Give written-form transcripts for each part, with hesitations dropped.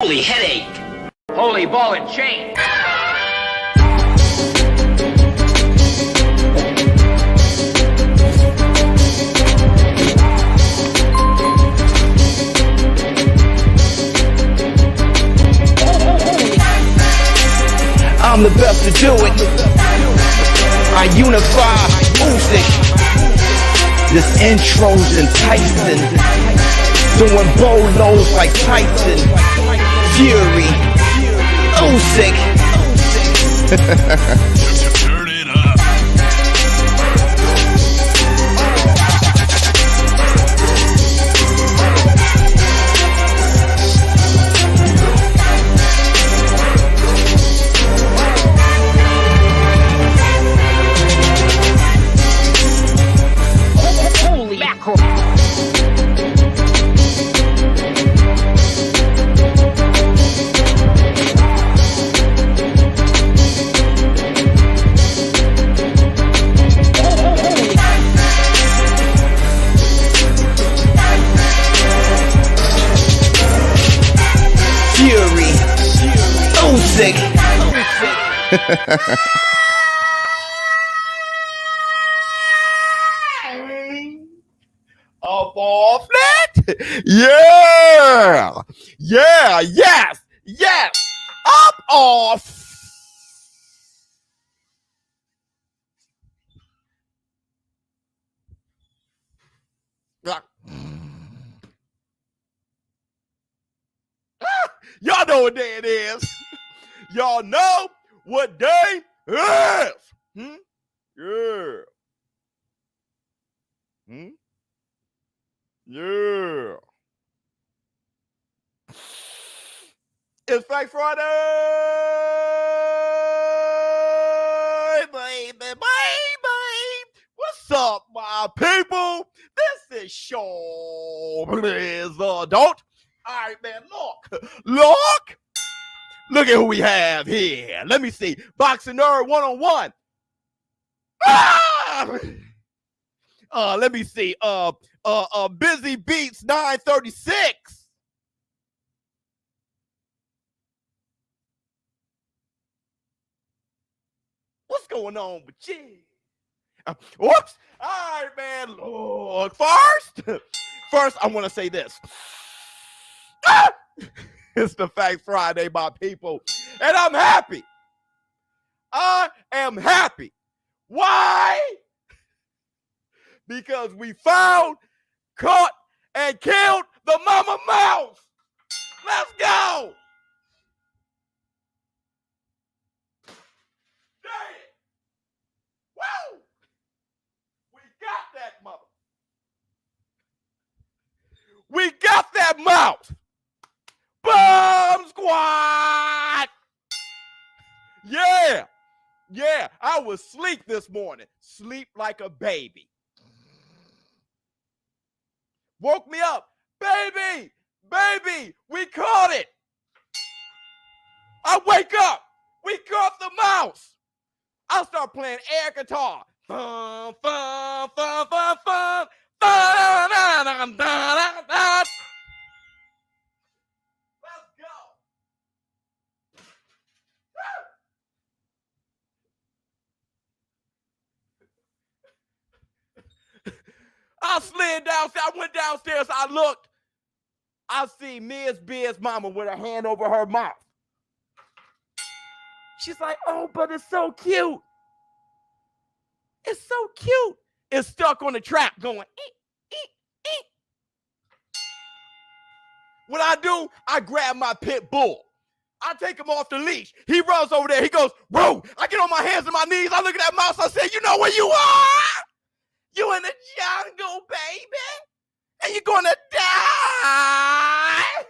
Holy headache. Holy ball and chain. I'm the best to do it. I unify music. This intro's enticing. Doing bolos like Tyson. Fury. Music. Turn it up. Holy mackerel. Fury. Music. Up off that? Yeah! Yeah! Yes! Yes! Up off! Y'all know what day it is. Y'all know what day it is. Yeah. Yeah. It's Fake Friday, baby. What's up, my people? This is ShowBizz The Adult. All right, man, look at who we have here. Let me see. Boxing Nerd 101. Let me see. Busy Beats 936. What's going on with you? Whoops. All right, man. Look, first, I want to say this. It's the Fake Friday, my people. And I'm happy. I am happy. Why? Because we found, caught, and killed the mama mouse. Let's go. Dang it. Woo. We got that mother. We got that mouse. Bomb squad. Yeah, I was asleep this morning. Sleep like a baby. Woke me up. Baby, we caught it. I wake up. We caught the mouse. I start playing air guitar. Fun, fun, fun, fun, fun. Fun, dun, dun, dun, dun, dun. Let's go. I slid downstairs. I went downstairs. I looked. I see Ms. Biz's mama with her hand over her mouth. She's like, oh, but it's so cute. It's so cute. It's stuck on the trap going, eek, eek, eek. What I do, I grab my pit bull. I take him off the leash. He runs over there. He goes, bro. I get on my hands and my knees. I look at that mouse. I say, you know where you are? You in the jungle, baby. And you're gonna die.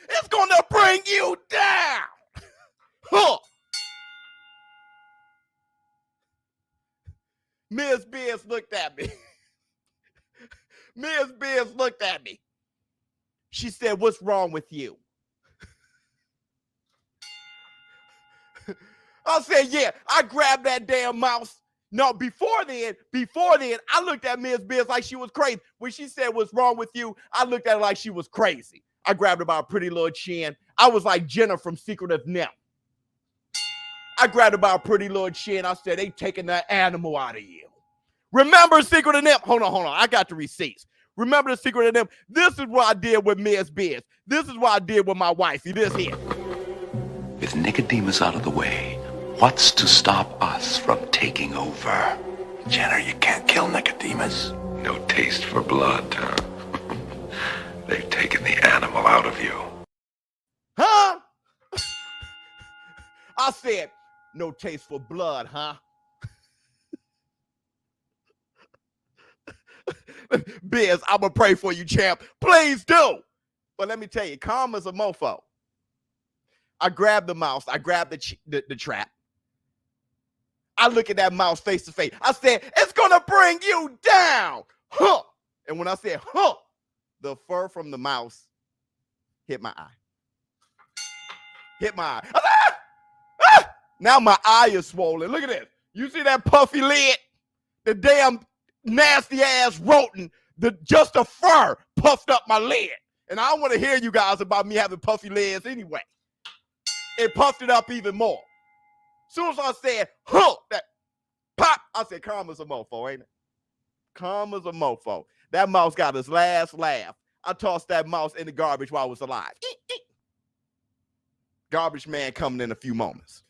It's gonna bring you down. Huh. Ms. Biz looked at me. Ms. Biz looked at me. She said, what's wrong with you? I said, yeah, I grabbed that damn mouse No, before then, I looked at Ms. Biz like she was crazy. When she said, "What's wrong with you?" I looked at her like she was crazy. I grabbed her by a pretty little chin. I was like Jenna from Secretive Nymph. I grabbed her by a pretty little chin. I said, "They taking that animal out of you." Remember Secretive Nymph? Hold on. I got the receipts. Remember the Secretive Nymph? This is what I did with Ms. Biz. This is what I did with my wife. See this here. With Nicodemus out of the way, what's to stop us from taking over? Jenner, you can't kill Nicodemus. No taste for blood, huh? They've taken the animal out of you. Huh? I said, no taste for blood, huh? Biz, I'm going to pray for you, champ. Please do. But let me tell you, karma's a mofo. I grabbed the mouse. I grabbed the trap. I look at that mouse face to face. I said, it's going to bring you down. Huh. And when I said, huh, the fur from the mouse hit my eye. Hit my eye. I said, ah! Now my eye is swollen. Look at this. You see that puffy lid? The damn nasty ass rodent, just the fur puffed up my lid. And I don't want to hear you guys about me having puffy lids anyway. It puffed it up even more. As soon as I said, huh, that pop, I said, karma's a mofo, ain't it? Karma's a mofo. That mouse got his last laugh. I tossed that mouse in the garbage while I was alive. Garbage man coming in a few moments.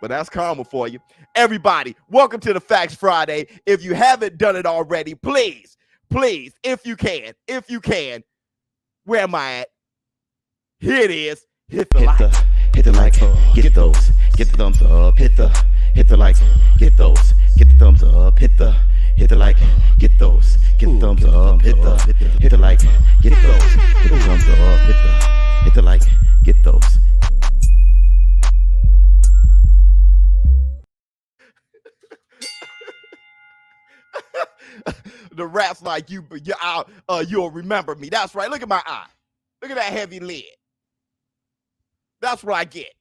But that's karma for you. Everybody, welcome to the Facts Friday. If you haven't done it already, please, if you can, where am I at? Here it is. Hit the like. Hit the like, get those, get the thumbs up, hit the like, get those, get the thumbs up, hit the like, get those, get the thumbs up, hit the like, get those, get the thumbs up, hit the like, get those. The rap's like you'll remember me. That's right. Look at my eye. Look at that heavy lid. That's what I get.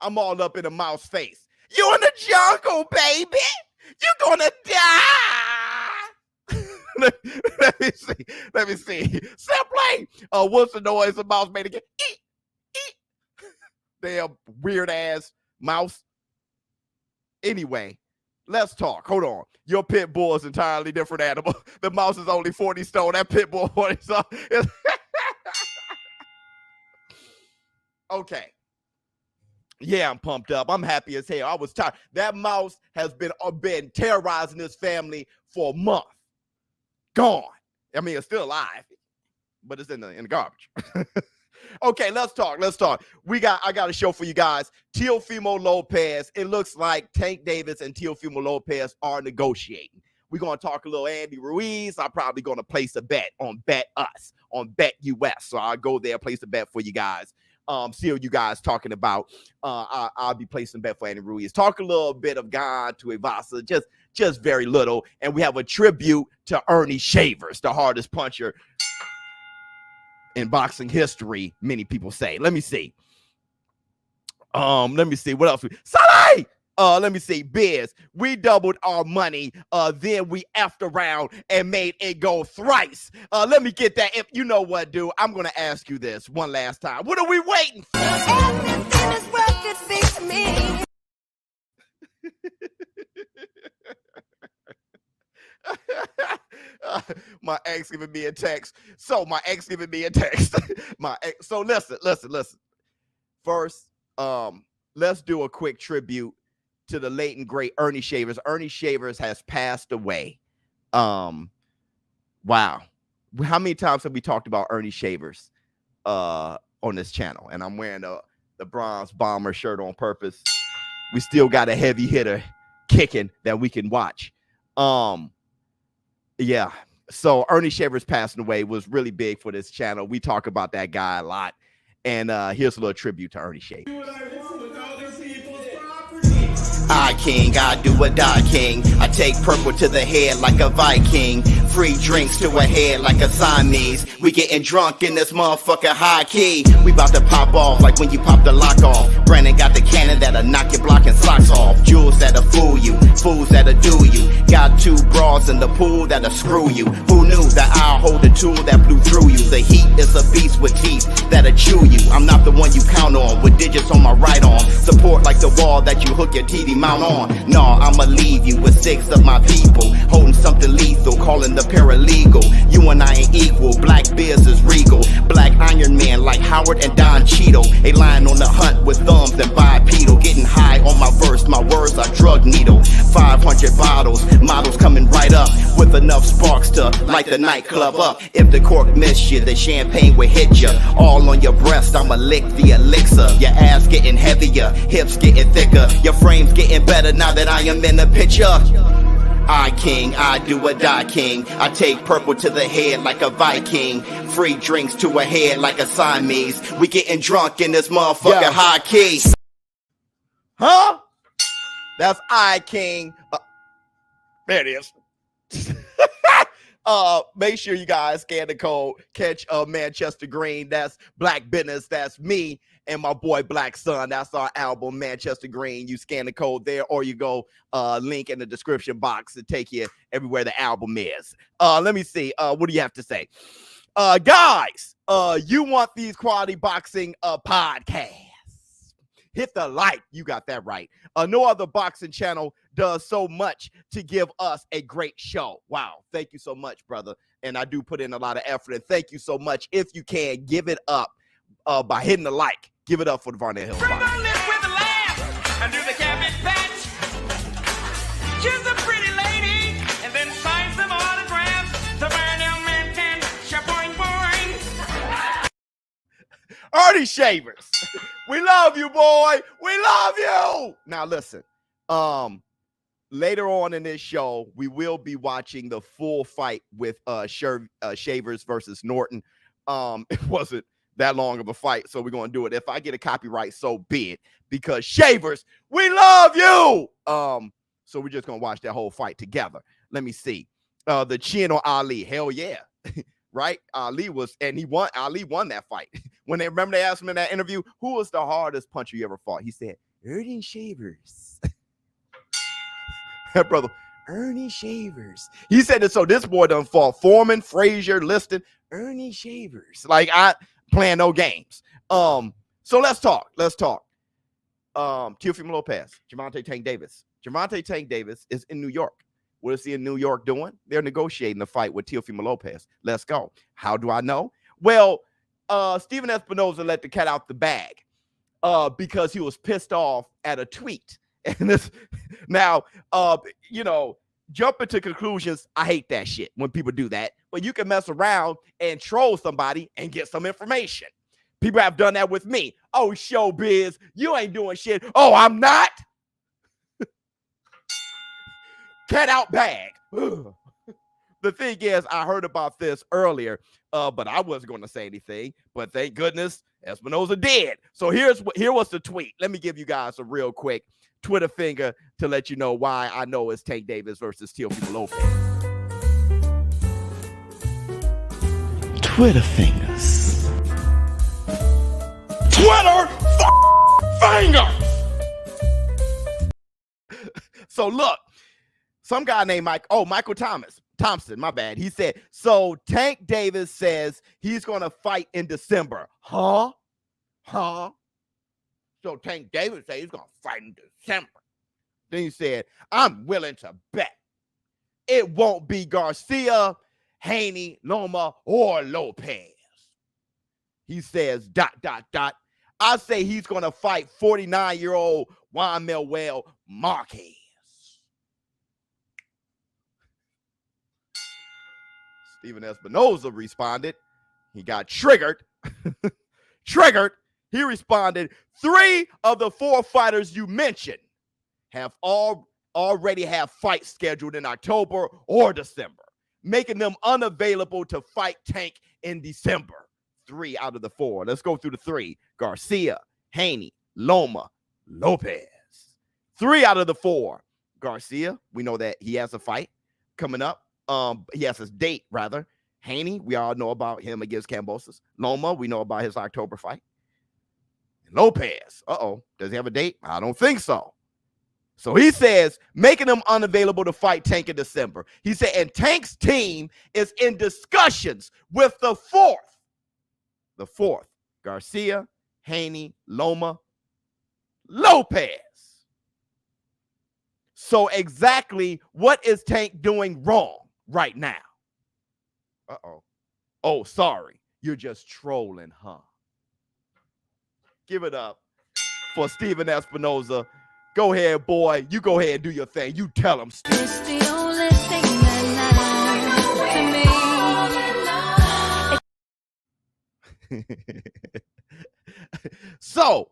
I'm all up in the mouse face. You in the jungle, baby. You're gonna die. Let me see. Simply. What's the noise the mouse made again? Eat, eat. Damn weird ass mouse. Anyway, let's talk. Hold on. Your pit bull is entirely different animal. The mouse is only 40 stone. That pit bull 40 stone. Okay. Yeah, I'm pumped up. I'm happy as hell. I was tired. That mouse has been terrorizing this family for a month. Gone. I mean, it's still alive, but it's in the garbage. Okay, let's talk. I got a show for you guys. Teofimo Lopez. It looks like Tank Davis and Teofimo Lopez are negotiating. We're going to talk a little Andy Ruiz. I'm probably going to place a bet on Bet Us, on Bet US. So I'll go there, place a bet for you guys. See what you guys talking about. I'll be placing a bet for Andy Ruiz. Talk a little bit of God to Ivasa, just very little. And we have a tribute to Ernie Shavers, the hardest puncher in boxing history, many people say. Let me see. What else? Saleh! Let me see. Biz, we doubled our money. Then we effed around and made it go thrice. Let me get that. If you know what, dude, I'm going to ask you this one last time. What are we waiting for? Everything is worth it, fix me. My ex giving me a text. So listen. First, let's do a quick tribute to the late and great Ernie Shavers. Ernie Shavers has passed away. Wow. How many times have we talked about Ernie Shavers on this channel? And I'm wearing the bronze bomber shirt on purpose. We still got a heavy hitter kicking that we can watch. Yeah. So Ernie Shavers passing away was really big for this channel. We talk about that guy a lot. And here's a little tribute to Ernie Shavers. I king, I do or die king. I take purple to the head like a Viking. Free drinks to a head like a Siamese. We getting drunk in this motherfucking high key. We about to pop off like when you pop the lock off. Brandon got the cannon that'll knock your block and socks off. Jewels that'll fool you, fools that'll do you. Got 2 bras in the pool that'll screw you. Who knew that I'll hold the tool that blew through you? The heat is a beast with teeth that'll chew you. I'm not the one you count on with digits on my right arm. Support like the wall that you hook your TV mount on. Nah, I'ma leave you with 6 of my people holding something lethal, calling the paralegal. You and I ain't equal. BlackBizz is regal. Black Iron Man like Howard and Don Cheeto. A lion on the hunt with thumbs that bipedal. Getting high on my verse. My words are drug needle. 500 bottles. Models coming right up with enough sparks to light the nightclub up. If the cork missed you, the champagne will hit you. All on your breast, I'ma lick the elixir. Your ass getting heavier, hips getting thicker. Your frame's getting better now that I am in the picture. I king, I do or die king. I take purple to the head like a Viking. Free drinks to a head like a Siamese. We getting drunk in this motherfucking high key. Huh? That's I king. There it is. Make sure you guys scan the code. Catch Manchester Green. That's BlackBizzness. That's me and my boy Black Sun. That's our album, Manchester Green. You scan the code there, or you go link in the description box to take you everywhere the album is. Let me see. What do you have to say? Guys, you want these quality boxing podcasts? Hit the like. You got that right. No other boxing channel does so much to give us a great show. Wow. Thank you so much, brother. And I do put in a lot of effort. And thank you so much. If you can, give it up by hitting the like. Give it up for the Varnell Hill. Bring on this with a laugh and do the cabbage patch. She's a pretty lady and then sign some autographs. The Varnell man can shapoing boing. Ernie Shavers. We love you, boy. We love you. Now listen. Later on in this show, we will be watching the full fight with Shavers versus Norton. It wasn't that long of a fight, so we're going to do it. If I get a copyright, so be it. Because Shavers, we love you. So we're just going to watch that whole fight together. Let me see. The chin on Ali. Hell yeah. Right? Ali won that fight. When they asked him in that interview, who was the hardest puncher you ever fought? He said, Ernie Shavers. That brother, Ernie Shavers. He said that, so this boy done fought Foreman, Frazier, Liston, Ernie Shavers. Like, I playing no games. So let's talk. Teofimo Lopez, Gervonta Tank Davis. Gervonta Tank Davis is in New York. What is he in New York doing? They're negotiating the fight with Teofimo Lopez. Let's go. How do I know? Well, Steven Espinoza let the cat out the bag because he was pissed off at a tweet. And this now, jumping to conclusions, I hate that shit when people do that. But you can mess around and troll somebody and get some information. People have done that with me. Oh, ShowBizz, you ain't doing shit. Oh, I'm not. Cat out bag. The thing is, I heard about this earlier, but I wasn't going to say anything. But thank goodness Espinoza did. So here was the tweet. Let me give you guys a real quick Twitter finger to let you know why I know it's Tank Davis versus Teofimo Lopez. Twitter fingers. Twitter fingers. So look, some guy named Michael Thompson, my bad. He said, so Tank Davis says he's going to fight in December. Huh? So Tank Davis said he's going to fight in December. Then he said, I'm willing to bet it won't be Garcia, Haney, Loma, or Lopez. He says, ... I say he's going to fight 49-year-old Juan Manuel Marquez. Steven Espinoza responded. He got triggered. He responded, 3 of the 4 fighters you mentioned have already have fights scheduled in October or December, making them unavailable to fight Tank in December. 3 out of the 4. Let's go through the 3. Garcia, Haney, Loma, Lopez. 3 out of the 4. Garcia, we know that he has a fight coming up. He has his date, rather. Haney, we all know about him against Kambosos. Loma, we know about his October fight. Lopez, does he have a date? I don't think so. So he says, making him unavailable to fight Tank in December. He said, and Tank's team is in discussions with the 4th. The 4th, Garcia, Haney, Loma, Lopez. So exactly what is Tank doing wrong right now? Oh, sorry. You're just trolling, huh? Give it up for Steven Espinoza. Go ahead, boy. You go ahead and do your thing. You tell him, Steve. It's the only thing that matters to me. So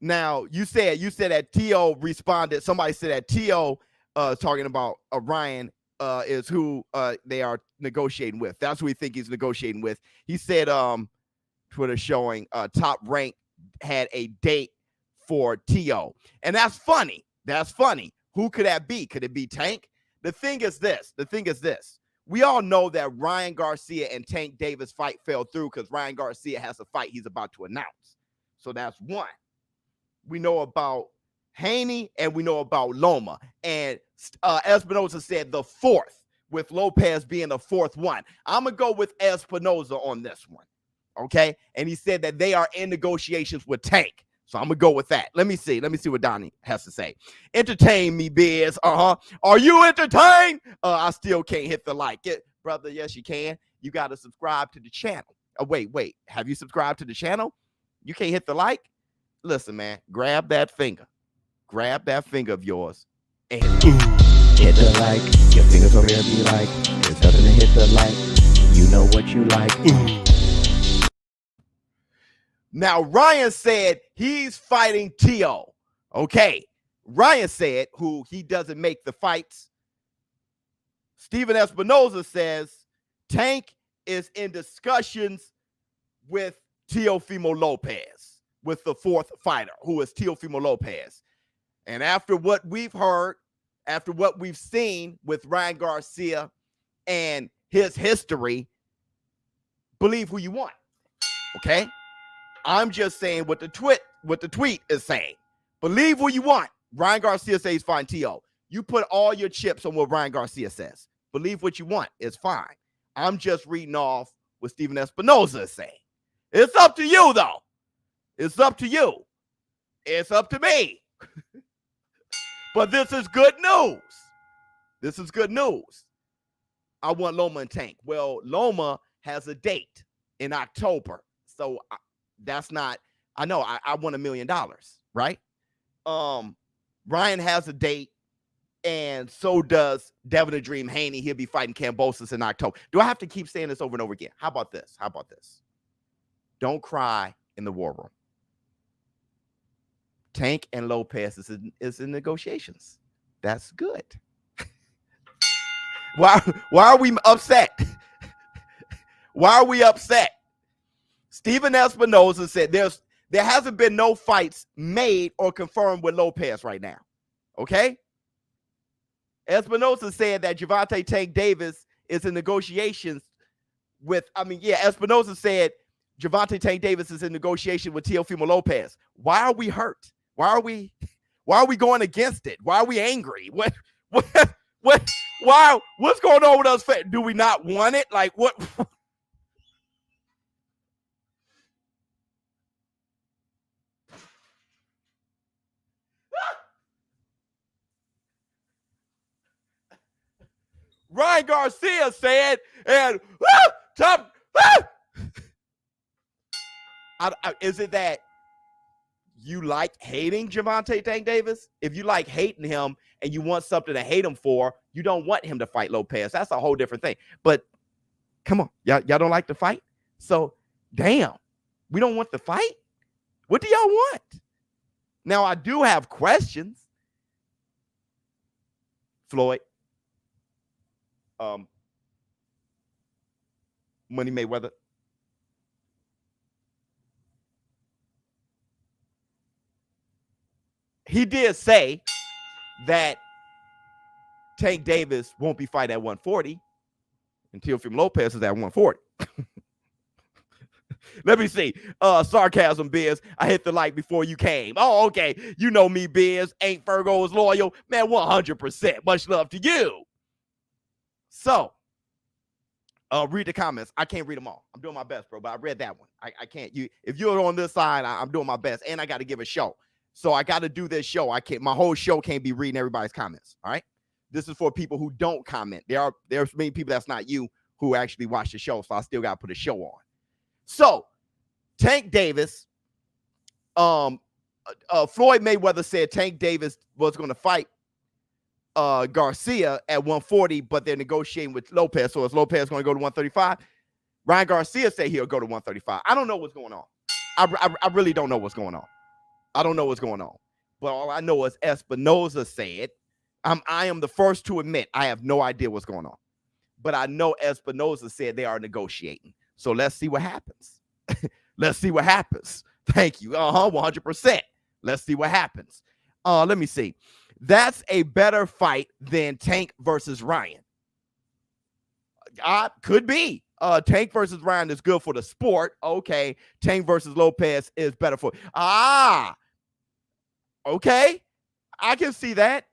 now you said that T.O. responded. Somebody said that T.O. talking about Ryan is who they are negotiating with. That's who we think he's negotiating with. He said Twitter showing Top Rank had a date for T.O. And that's funny. Who could that be? Could it be Tank? The thing is this. We all know that Ryan Garcia and Tank Davis fight fell through because Ryan Garcia has a fight he's about to announce. So that's one. We know about Haney and we know about Loma. And Espinoza said the 4th, with Lopez being the 4th one. I'm going to go with Espinoza on this one. Okay? And he said that they are in negotiations with Tank. So I'm going to go with that. Let me see what Donnie has to say. Entertain me, Biz. Are you entertained? I still can't hit the like. Brother, yes, you can. You got to subscribe to the channel. Wait. Have you subscribed to the channel? You can't hit the like? Listen, man, grab that finger of yours and Hit the like. Your fingers over there be like, there's nothing to hit the like. You know what you like. Now, Ryan said he's fighting T.O. Okay. Ryan said who he doesn't make the fights. Steven Espinoza says Tank is in discussions with Teofimo Lopez, with the 4th fighter, who is Teofimo Lopez. And after what we've heard, after what we've seen with Ryan Garcia and his history, believe who you want. Okay? I'm just saying what the tweet is saying. Believe what you want. Ryan Garcia says he's fine, T.O. You put all your chips on what Ryan Garcia says. Believe what you want. It's fine. I'm just reading off what Steven Espinoza is saying. It's up to you, though. It's up to you. It's up to me. But this is good news. I want Loma and Tank. Well, Loma has a date in October. So that's not, I know I won $1 million, right? Ryan has a date, and so does Devin the Dream Haney. He'll be fighting Kambosos in October. Do I have to keep saying this over and over again? How about this? Don't cry in the war room. Tank and Lopez is in negotiations. That's good. Why are we upset? Why are we upset? Steven Espinoza said there hasn't been no fights made or confirmed with Lopez right now. Okay? Espinoza said that Gervonta Tank Davis is in negotiations with, Espinoza said Gervonta Tank Davis is in negotiation with Teofimo Lopez. Why are we hurt? Why are we going against it? Why are we angry? What's going on with us? Do we not want it? Like what? Ryan Garcia said, and is it that you like hating Gervonta Tank Davis? If you like hating him and you want something to hate him for, you don't want him to fight Lopez. That's a whole different thing. But come on, y'all don't like the fight? So, damn, we don't want the fight? What do y'all want? Now, I do have questions. Floyd. Money Mayweather. he did say that Tank Davis won't be fighting at 140 and Teofimo Lopez is at 140. Let me see. Sarcasm, Biz. I hit the like before you came. Oh, okay. You know me, Biz. Ain't Fergo is loyal. Man, 100%. Much love to you. So, read the comments. I can't read them all. I'm doing my best, bro, but I read that one. I can't. If you're on this side, I'm doing my best, and I got to give a show. So I got to do this show. I can't. My whole show can't be reading everybody's comments. All right. This is for people who don't comment. There's many people that's not you who actually watch the show, so I still got to put a show on. So, Tank Davis, Floyd Mayweather said Tank Davis was going to fight Garcia at 140, but they're negotiating with Lopez. So is Lopez going to go to 135? Ryan Garcia said he'll go to 135. I don't know what's going on. I really don't know what's going on. I don't know what's going on. But all I know is Espinoza said, I am the first to admit I have no idea what's going on. But I know Espinoza said they are negotiating. So let's see what happens. Let's see what happens. Thank you. 100%. Let's see what happens. Let me see. That's a better fight than Tank versus Ryan. Could be. Tank versus Ryan is good for the sport. Okay. Tank versus Lopez is better for. Okay. I can see that.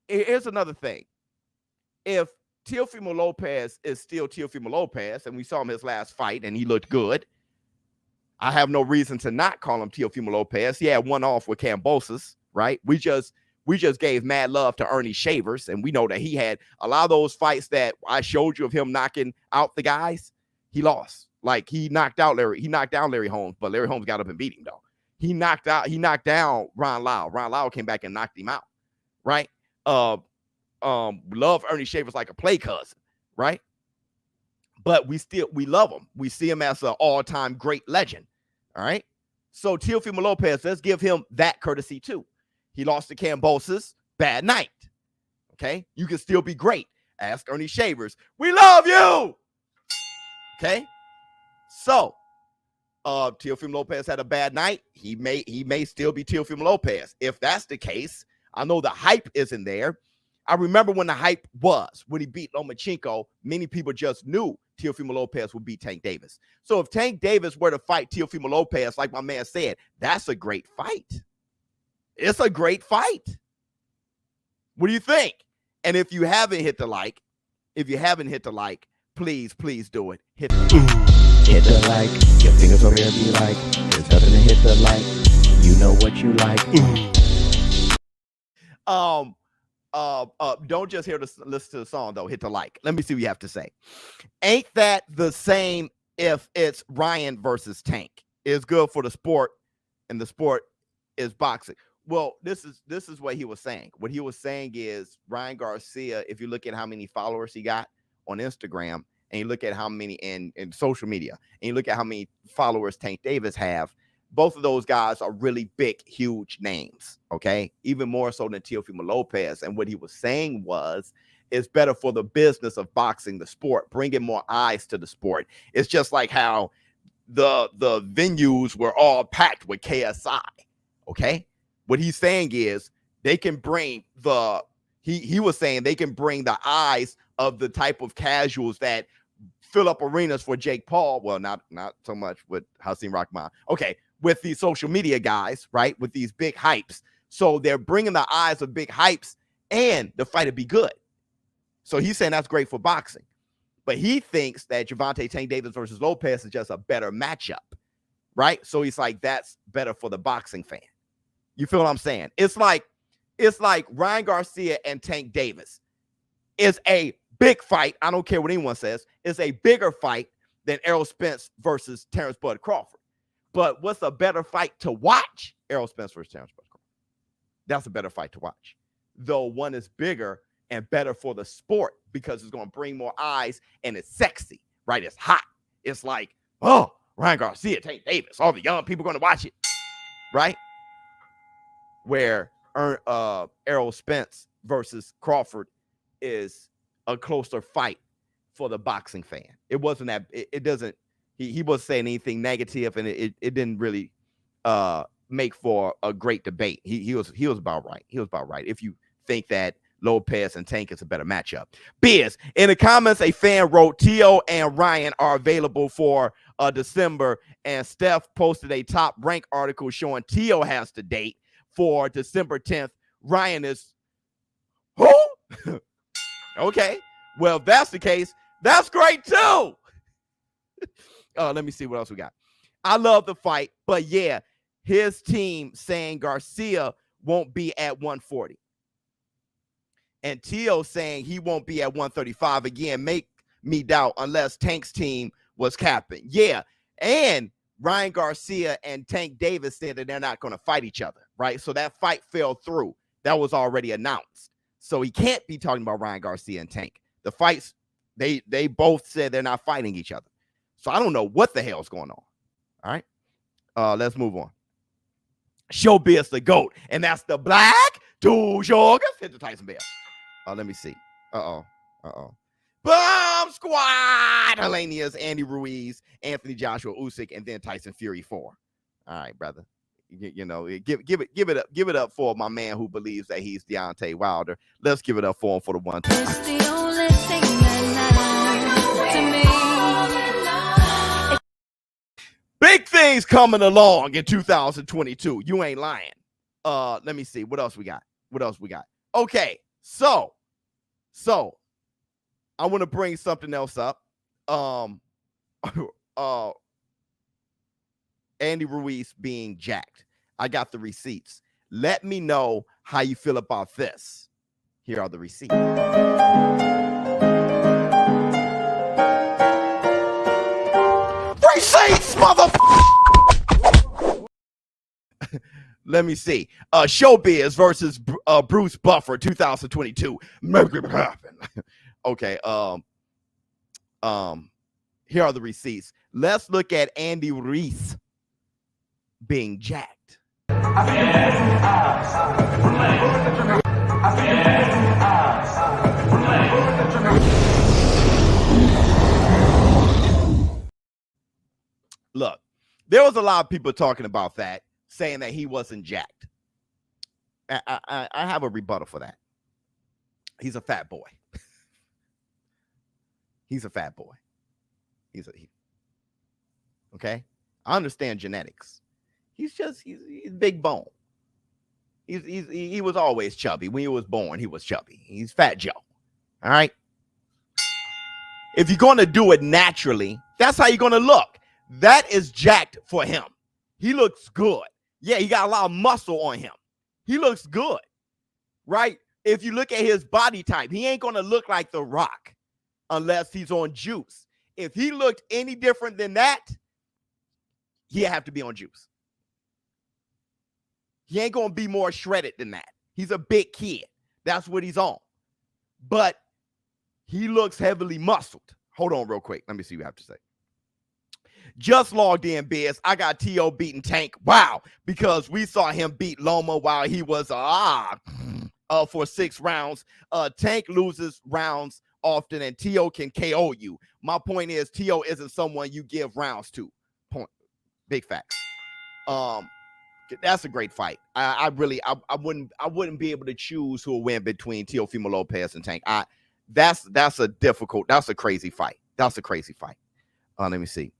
Here's another thing. If Teofimo Lopez is still Teofimo Lopez, and we saw him his last fight, and he looked good, I have no reason to not call him Teofimo Lopez. He had one off with Kambosos, right? We just gave mad love to Ernie Shavers, and we know that he had a lot of those fights that I showed you of him knocking out the guys. He lost. Like he knocked down Larry Holmes, but Larry Holmes got up and beat him though. He knocked down Ron Lau. Ron Lau came back and knocked him out, right? Love Ernie Shavers like a play cousin, right? But we love him. We see him as an all-time great legend. All right. So Teofimo Lopez, let's give him that courtesy too. He lost to Kambosos, bad night. Okay. You can still be great. Ask Ernie Shavers. We love you. Okay. So Teofimo Lopez had a bad night. He may still be Teofimo Lopez. If that's the case, I know the hype isn't there. I remember when the hype was when he beat Lomachenko, many people just knew Teofimo Lopez would beat Tank Davis. So if Tank Davis were to fight Teofimo Lopez, like my man said, that's a great fight. It's a great fight. What do you think? And if you haven't hit the like, please do it. Hit the like. Your fingers over there be like, there's nothing to hit the like. You know what you like. Don't just listen to the song though. Hit the like. Let me see what you have to say. Ain't that the same if it's Ryan versus Tank? It's good for the sport, and the sport is boxing. Well, this is what he was saying. What he was saying is Ryan Garcia, if you look at how many followers he got on Instagram, and you look at how many in social media, and you look at how many followers Tank Davis have, both of those guys are really big, huge names, okay? Even more so than Teofimo Lopez. And what he was saying was, it's better for the business of boxing, the sport, bringing more eyes to the sport. It's just like how the venues were all packed with KSI, okay? What he's saying is they can bring he was saying they can bring the eyes of the type of casuals that fill up arenas for Jake Paul. Well, not so much with Hasim Rahman. Okay. With these social media guys, right? With these big hypes. So they're bringing the eyes of big hypes and the fight would be good. So he's saying that's great for boxing. But he thinks that Gervonta Tank Davis versus Lopez is just a better matchup, right? So he's like, that's better for the boxing fan. You feel what I'm saying? It's like Ryan Garcia and Tank Davis is a big fight. I don't care what anyone says. It's a bigger fight than Errol Spence versus Terrence Bud Crawford. But what's a better fight to watch? Errol Spence versus Terrence Bud Crawford. That's a better fight to watch. Though one is bigger and better for the sport because it's going to bring more eyes and it's sexy, right? It's hot. It's like, oh, Ryan Garcia, Tank Davis, all the young people going to watch it, right? Where Errol Spence versus Crawford is a closer fight for the boxing fan. It wasn't that, it doesn't, he wasn't saying anything negative, and it didn't really make for a great debate. He was about right. He was about right. If you think that Lopez and Tank is a better matchup. Biz, in the comments, a fan wrote, Tio and Ryan are available for December, and Steph posted a top rank article showing Tio has the date for December 10th. Ryan is who? Okay. Well, if that's the case, that's great too. Let me see what else we got. I love the fight, but yeah, his team saying Garcia won't be at 140. And Tio saying he won't be at 135 again. Make me doubt unless Tank's team was capping. Yeah. And Ryan Garcia and Tank Davis said that they're not going to fight each other, right? So that fight fell through. That was already announced. So he can't be talking about Ryan Garcia and Tank. The fights, they both said they're not fighting each other. So I don't know what the hell's going on. All right. Let's move on. ShowBizz the GOAT. And that's the Black Two Sugar. Hit the Tyson Bell. Let me see. Bomb Squad. Helenius, Andy Ruiz, Anthony Joshua Usyk, and then Tyson Fury 4. All right, brother. You know, give it up for my man who believes that he's Deontay Wilder. Let's give it up for him for the one time. It's the only thing that matters to me. Big things coming along in 2022. You ain't lying. Let me see. What else we got? Okay, so I want to bring something else up. Andy Ruiz being jacked. I got the receipts. Let me know how you feel about this. Here are the receipts. Receipts, motherfucker! Let me see. ShowBizz versus Bruce Buffer 2022. Make it happen. Okay. Here are the receipts. Let's look at Andy Ruiz being jacked. Look, there was a lot of people talking about that, saying that he wasn't jacked. I have a rebuttal for that. He's a fat boy. He's a fat boy. Okay. I understand genetics. He's big bone. He was always chubby. When he was born, he was chubby. He's Fat Joe. All right. If you're going to do it naturally, that's how you're going to look. That is jacked for him. He looks good. Yeah, he got a lot of muscle on him. He looks good, right? If you look at his body type, he ain't going to look like The Rock unless he's on juice. If he looked any different than that, he'd have to be on juice. He ain't going to be more shredded than that. He's a big kid. That's what he's on. But he looks heavily muscled. Hold on real quick. Let me see what you have to say. Just logged in, Biz. I got T.O. beating Tank. Wow. Because we saw him beat Loma while he was for 6 rounds. Tank loses rounds often, and T.O. can KO you. My point is, T.O. isn't someone you give rounds to. Point. Big facts. That's a great fight. I wouldn't be able to choose who will win between Teofimo Lopez and Tank. That's a crazy fight. That's a crazy fight. Let me see.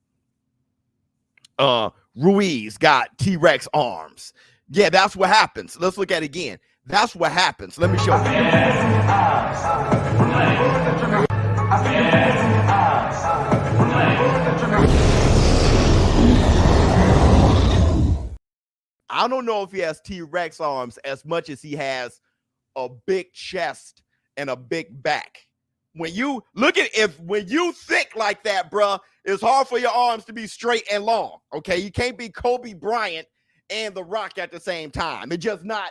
Ruiz got T-Rex arms. Yeah, that's what happens. Let's look at it again. That's what happens. Let me show you. I don't know if he has T-Rex arms as much as he has a big chest and a big back. When you look at when you thick like that, bruh, it's hard for your arms to be straight and long. Okay, you can't be Kobe Bryant and The Rock at the same time. It's just not,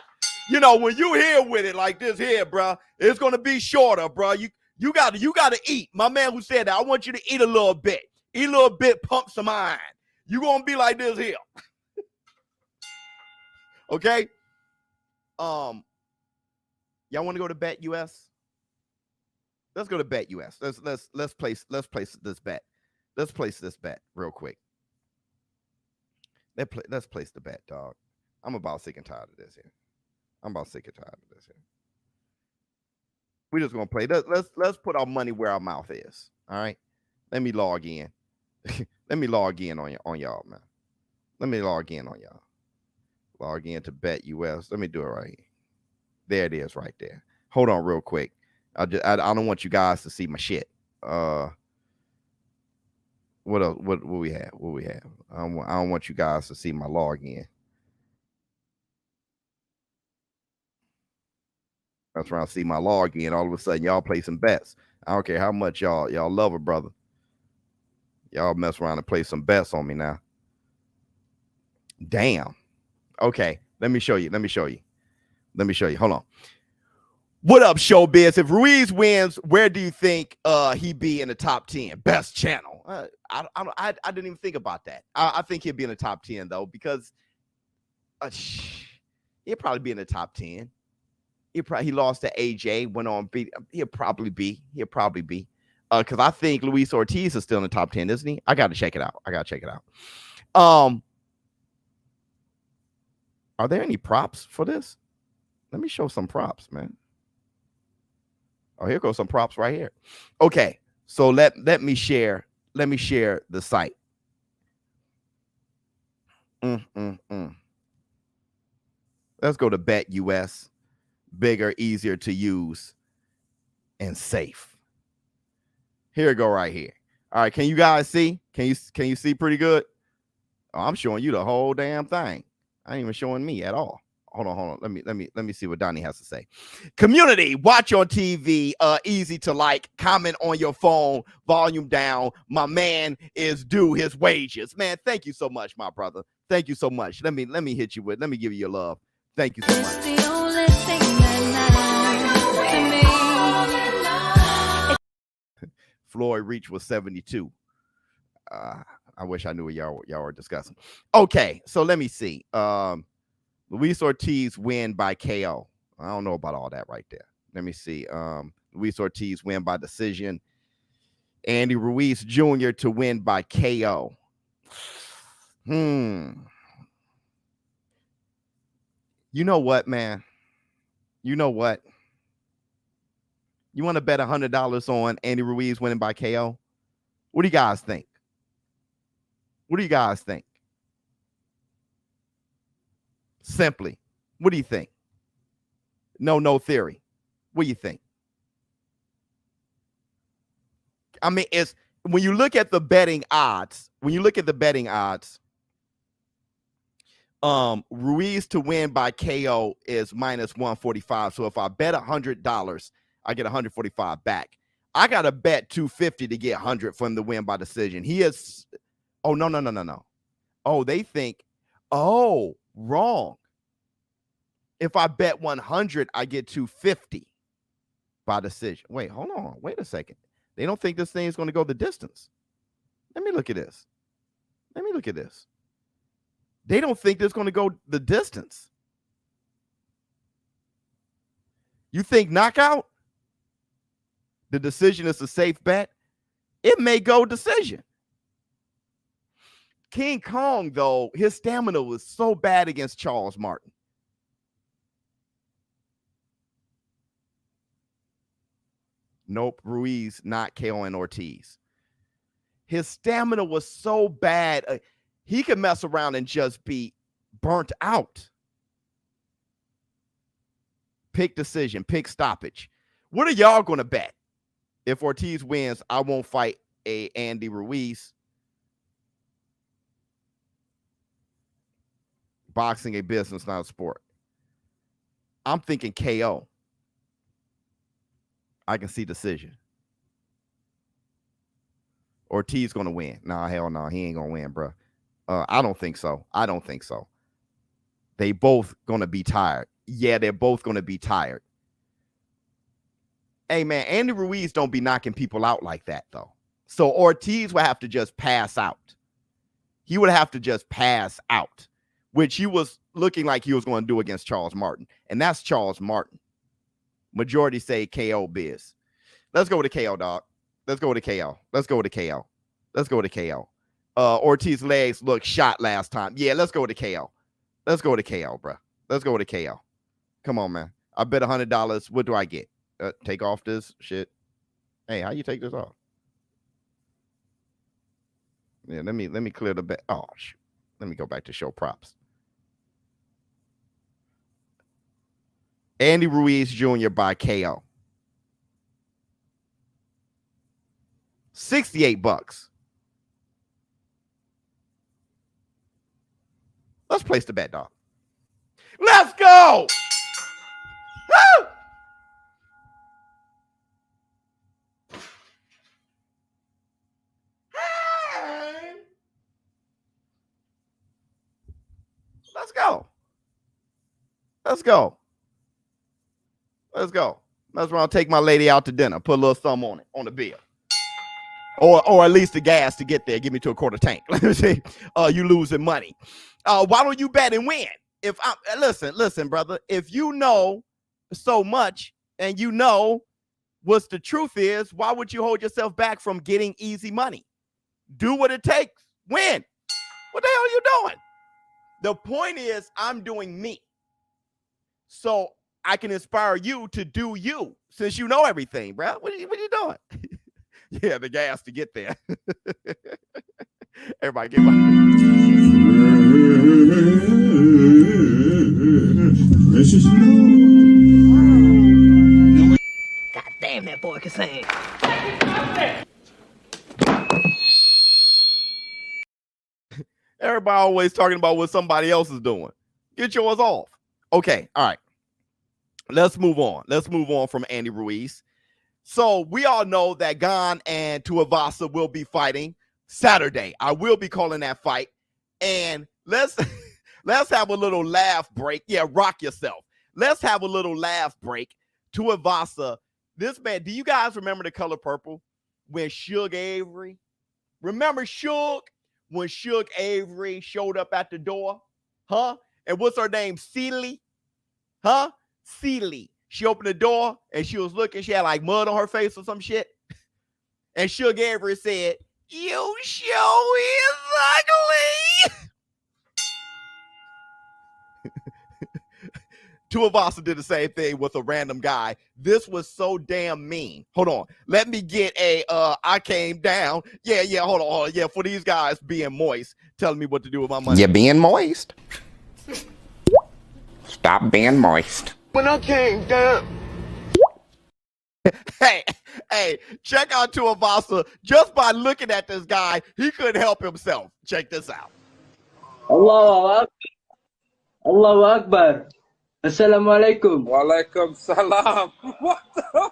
when you here with it like this here, bruh, it's gonna be shorter, bruh. You gotta eat. My man who said that, I want you to eat a little bit. Eat a little bit, pump some iron. You gonna be like this here. Okay. Y'all want to go to Bet US? Let's go to Bet US. Let's place this bet. Let's place this bet real quick. Let's place the bet, dog. I'm about sick and tired of this here. I'm about sick and tired of this here. We're just gonna play. Let's put our money where our mouth is. All right. Let me log in. Let me log in on y'all, man. Let me log in on y'all. Log in to Bet US. Let me do it right here. There it is, right there. Hold on, real quick. I don't want you guys to see my shit. What else? What we have? What we have? I don't want you guys to see my login. That's when I see my login. All of a sudden, y'all play some bets. I don't care how much y'all love a brother. Y'all mess around and play some bets on me now. Damn. Okay, let me show you. Hold on. What up, ShowBizz? If Ruiz wins, where do you think he'd be in the top 10? Best channel. I didn't even think about that. I think he'd be in the top 10 though, because he'd probably be in the top 10. He lost to AJ, went on beat. He'll probably be. Because I think Luis Ortiz is still in the top 10, isn't he? I got to check it out. Are there any props for this? Let me show some props, man. Oh, here goes some props right here. Okay, so let me share the site. Let's go to Bet US. Bigger, easier to use, and safe. Here we go right here. All right, can you guys see? Can you see pretty good? Oh, I'm showing you the whole damn thing. I ain't even showing me at all. Hold on. Let me see what Donnie has to say. Community, watch on TV. Easy to like. Comment on your phone. Volume down. My man is due his wages. Man, thank you so much, my brother. Thank you so much. Let me hit you with. Let me give you your love. Thank you so It's much. the only thing that matters to me. Floyd Reach was 72. I wish I knew what y'all were discussing. Okay, so let me see. Luis Ortiz win by KO. I don't know about all that right there. Let me see. Luis Ortiz win by decision. Andy Ruiz Jr. to win by KO. You know what, man? You know what? You want to bet $100 on Andy Ruiz winning by KO? What do you guys think? Simply, what do you think? No theory. What do you think? I mean, it's when you look at the betting odds, Ruiz to win by KO is minus 145. So if I bet $100, I get 145 back. I got to bet 250 to get 100 for him to win by decision. He is. Oh, no. Oh, they think. Oh, wrong. If I bet 100, I get 250 by decision. Wait, hold on. Wait a second. They don't think this thing is going to go the distance. Let me look at this. They don't think this is going to go the distance. You think knockout? The decision is a safe bet? It may go decision. King Kong, though, his stamina was so bad against Charles Martin. Nope, Ruiz, not KO and Ortiz. His stamina was so bad. He could mess around and just be burnt out. Pick decision, pick stoppage. What are y'all going to bet? If Ortiz wins, I won't fight Andy Ruiz. Boxing a business, not a sport. I'm thinking KO. I can see decision. Ortiz going to win. Nah, hell no. He ain't going to win, bro. I don't think so. They both going to be tired. Yeah, they're both going to be tired. Hey, man, Andy Ruiz don't be knocking people out like that, though. So Ortiz would have to just pass out. He would have to just pass out, which he was looking like he was going to do against Charles Martin. And that's Charles Martin. Majority say KO Biz. Let's go to KO, dog. Let's go to KO. Ortiz legs look shot last time. Yeah, let's go to KO. Let's go to KO, bro. Let's go to KO. Come on, man. I bet $100. What do I get? Take off this shit. Hey, how you take this off? Yeah, let me clear the back. Oh, shoot. Let me go back to show props. Andy Ruiz Jr. by KO. $68. Let's place the bet, dog. Let's go. Woo! Hey. Let's go. Let's go. Let's go. That's where I'll take my lady out to dinner. Put a little thumb on it, on the bill. Or at least the gas to get there. Give me to a quarter tank. Let me see. You losing money. Why don't you bet and win? If I listen, brother. If you know so much and you know what the truth is, why would you hold yourself back from getting easy money? Do what it takes. Win. What the hell are you doing? The point is, I'm doing me. So I can inspire you to do you, since you know everything, bro. What are you doing? Yeah, the gas to get there. Everybody get my. God damn, that boy can sing. Everybody always talking about what somebody else is doing. Get yours off. Okay, all right. Let's move on. Let's move on from Andy Ruiz. So we all know that Gon and Tuivasa will be fighting Saturday. I will be calling that fight. And let's have a little laugh break. Yeah, rock yourself. Let's have a little laugh break. Tuivasa, this man, do you guys remember The Color Purple when Suge Avery? Remember Suge? When Suge Avery showed up at the door? Huh? And what's her name? Celie? Huh? Celie. She opened the door and she was looking. She had like mud on her face or some shit. And Suge Avery said, "You show is ugly." Tuivasa did the same thing with a random guy. This was so damn mean. Hold on. Let me get a I came down. Yeah, hold on. Yeah, for these guys being moist, telling me what to do with my money. You're being moist. Stop being moist. When I came down. Hey, check out Tuivasa. Just by looking at this guy, he couldn't help himself. Check this out. Allahu Akbar. Allahu Akbar. Assalamualaikum. Walaikum salam. What the?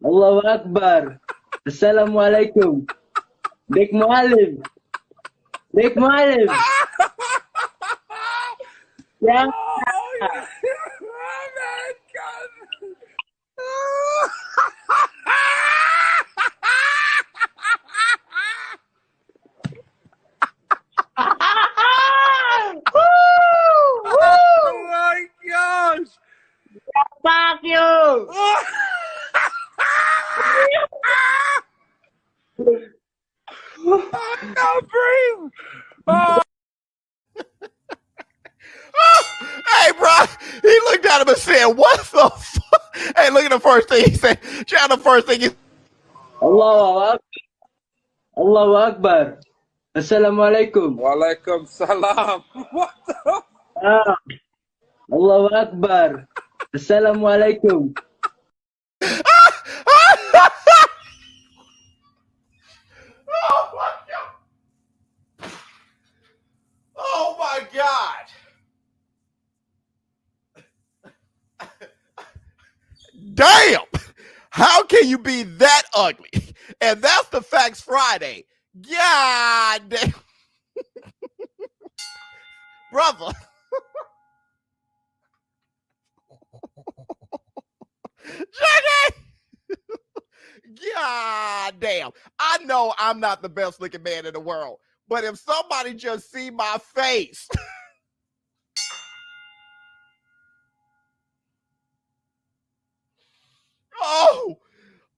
Allahu Akbar. Assalamualaikum. Big Mualim. Big Mualim. Yeah. Oh my God. Oh my gosh. Fuck you. I can't breathe. Oh. Hey, bro, he looked at him and said, "What the fuck?" Hey, look at the first thing he said. Check out the first thing he said. Allahu Akbar. Allahu Akbar. Assalamualaikum. Walaikum salam. What the? Allahu Akbar. Assalamualaikum. Oh my God. Damn. How can you be that ugly? And that's the Facts Friday. God damn. Brother. Jackie. God damn. I know I'm not the best looking man in the world, but if somebody just see my face.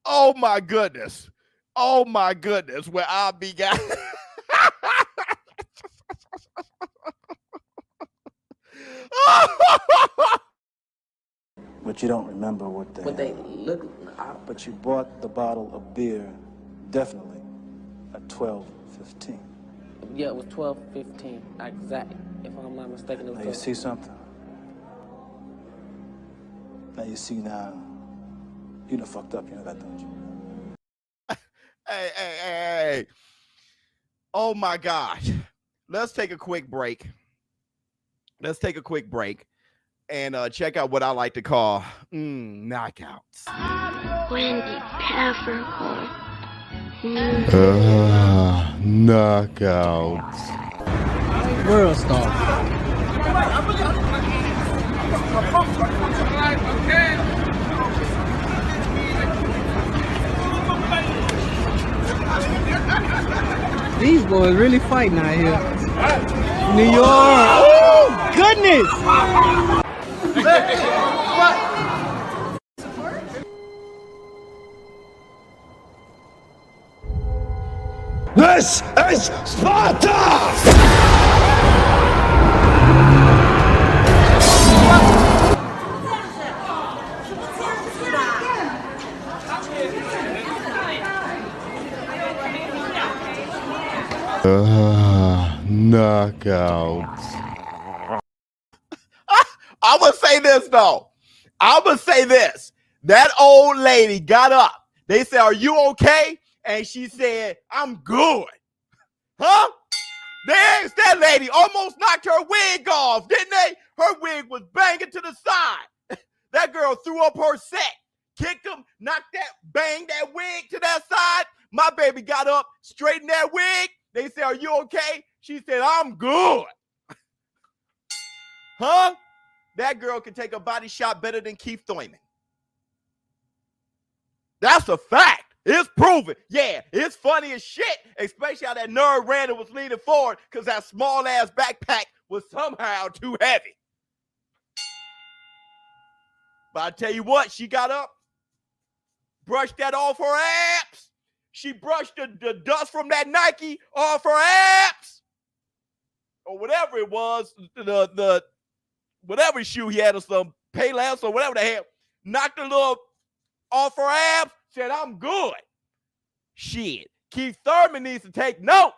Oh my goodness. Oh my goodness. Where I be got. But you don't remember what they look. But you bought the bottle of beer, definitely, at 12:15. Yeah, it was 12:15 exactly. If I'm not mistaken, it was. Now you see something? Now you see now. You done fucked up, you know that, don't you? Hey. Oh my gosh. Let's take a quick break. And check out what I like to call knockouts. Wendy Peppercorn. Knockouts. World star. These boys really fighting out here. New York. Oh, goodness. This is Sparta! Knockouts. I'm gonna say this though. That old lady got up. They said, "Are you okay?" And she said, "I'm good." Huh? They asked that lady, almost knocked her wig off, didn't they? Her wig was banging to the side. That girl threw up her set, kicked him, banged that wig to that side. My baby got up, straightened that wig. They said, "Are you okay?" She said, "I'm good." Huh? That girl can take a body shot better than Keith Thurman. That's a fact. It's proven. Yeah, it's funny as shit, especially how that nerd ran and was leaning forward because that small-ass backpack was somehow too heavy. But I tell you what, she got up, brushed that off her abs. She brushed the dust from that Nike off her abs. Or whatever it was, the whatever shoe he had, or some Payless or whatever the hell, knocked a little off her abs, said, "I'm good." Shit, Keith Thurman needs to take note.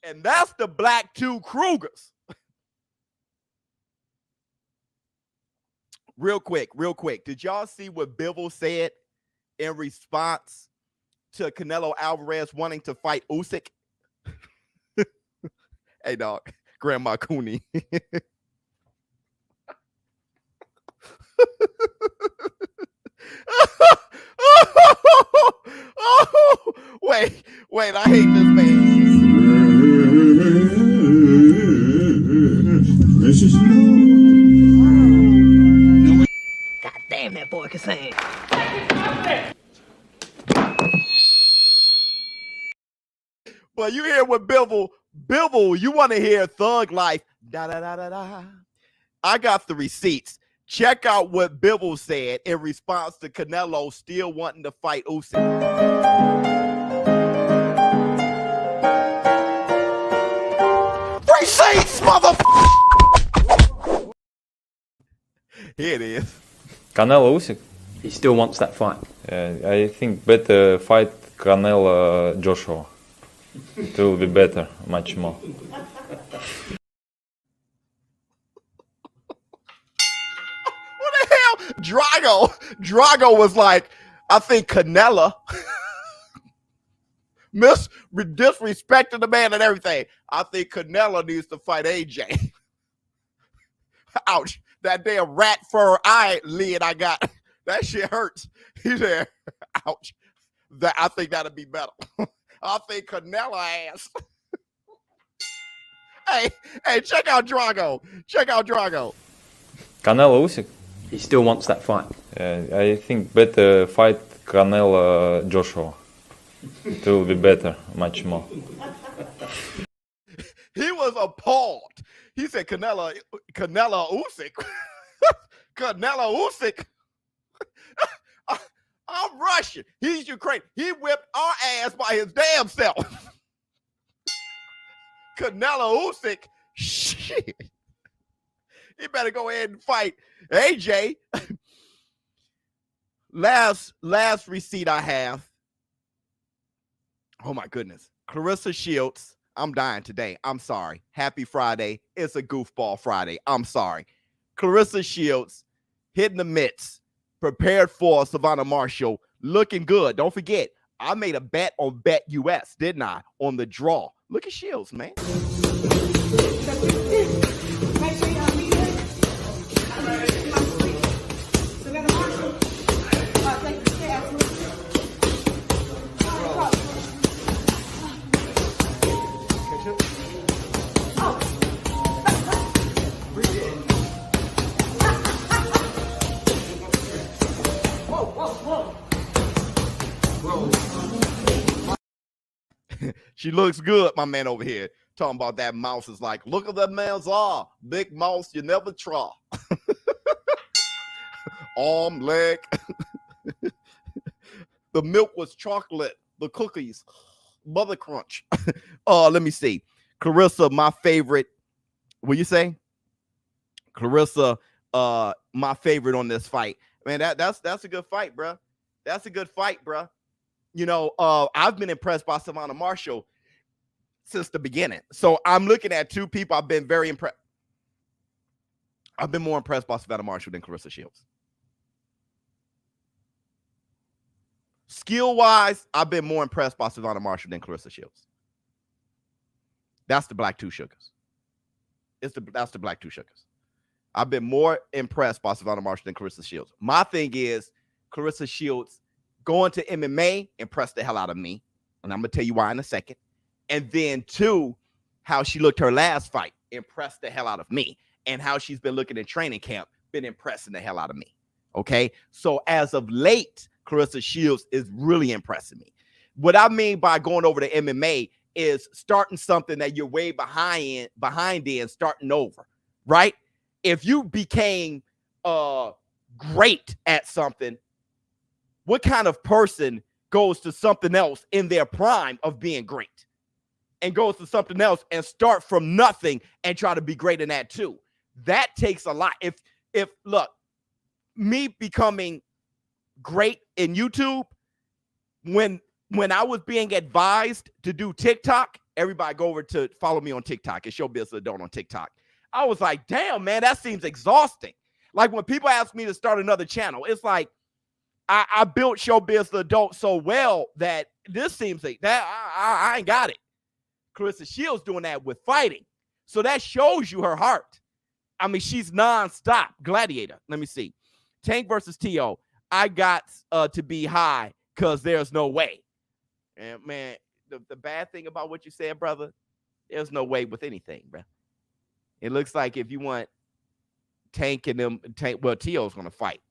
And that's the Black Two Krugers. Real quick. Did y'all see what Bivol said in response to Canelo Alvarez wanting to fight Usyk? Hey, dog, Grandma Cooney. Wait, I hate this man. God damn, that boy can sing. But you hear what Bivol, you want to hear Thug Life. Da da da da da. I got the receipts. Check out what Bivol said in response to Canelo still wanting to fight Usyk. Receipts, motherfucker! Here it is. Canelo Usyk, he still wants that fight. I think better fight Canelo Joshua. It will be better, much more. What the hell? Drago was like, I think Canelo disrespecting the man and everything. I think Canelo needs to fight AJ. Ouch. That damn rat fur eyelid I got. That shit hurts. He said, ouch. I think that'd be better. I think Canelo ass. Hey, check out Drago. Canelo Usyk, he still wants that fight. I think better fight Canelo Joshua. It will be better, much more. He was appalled. He said Canelo Usyk. Canelo Usyk. I'm Russian. He's Ukrainian. He whipped our ass by his damn self. Canelo Usyk, shit. He better go ahead and fight AJ. Last receipt I have. Oh my goodness. Clarissa Shields. I'm dying today. I'm sorry. Happy Friday. It's a goofball Friday. I'm sorry. Clarissa Shields hitting the mitts. Prepared for Savannah Marshall. Looking good. Don't forget, I made a bet on Bet US, didn't I? On the draw. Look at Shields, man. She looks good, my man over here. Talking about that mouse is like, look at that man's arm. Big mouse, you never try. Arm, leg. The milk was chocolate. The cookies, Mother Crunch. Let me see. Clarissa, my favorite. What you say? Clarissa, my favorite on this fight. Man, that's a good fight, bro. That's a good fight, bro. You know, I've been impressed by Savannah Marshall since the beginning. So I'm looking at two people I've been very impressed. I've been more impressed by Savannah Marshall than Clarissa Shields. Skill-wise, I've been more impressed by Savannah Marshall than Clarissa Shields. That's the Black Two Sugars. That's the Black Two Sugars. I've been more impressed by Savannah Marshall than Clarissa Shields. My thing is Clarissa Shields going to MMA impressed the hell out of me. And I'm going to tell you why in a second. And then two, how she looked her last fight impressed the hell out of me. And how she's been looking in training camp, been impressing the hell out of me. Okay. So as of late, Clarissa Shields is really impressing me. What I mean by going over to MMA is starting something that you're way behind in, starting over, right? If you became great at something, what kind of person goes to something else in their prime of being great and goes to something else and start from nothing and try to be great in that too? That takes a lot. If look, me becoming great in YouTube, when I was being advised to do TikTok, everybody go over to follow me on TikTok. It's ShowBizz The Adult on TikTok. I was like, damn, man, that seems exhausting. Like when people ask me to start another channel, it's like, I built ShowBizz The Adult so well that this seems like that I ain't got it. Clarissa Shields doing that with fighting. So that shows you her heart. I mean, she's nonstop. Gladiator. Let me see. Tank versus T.O. I got to be high because there's no way. And man, the bad thing about what you said, brother, there's no way with anything, bro. It looks like if you want Tank and them, well, T.O.'s going to fight.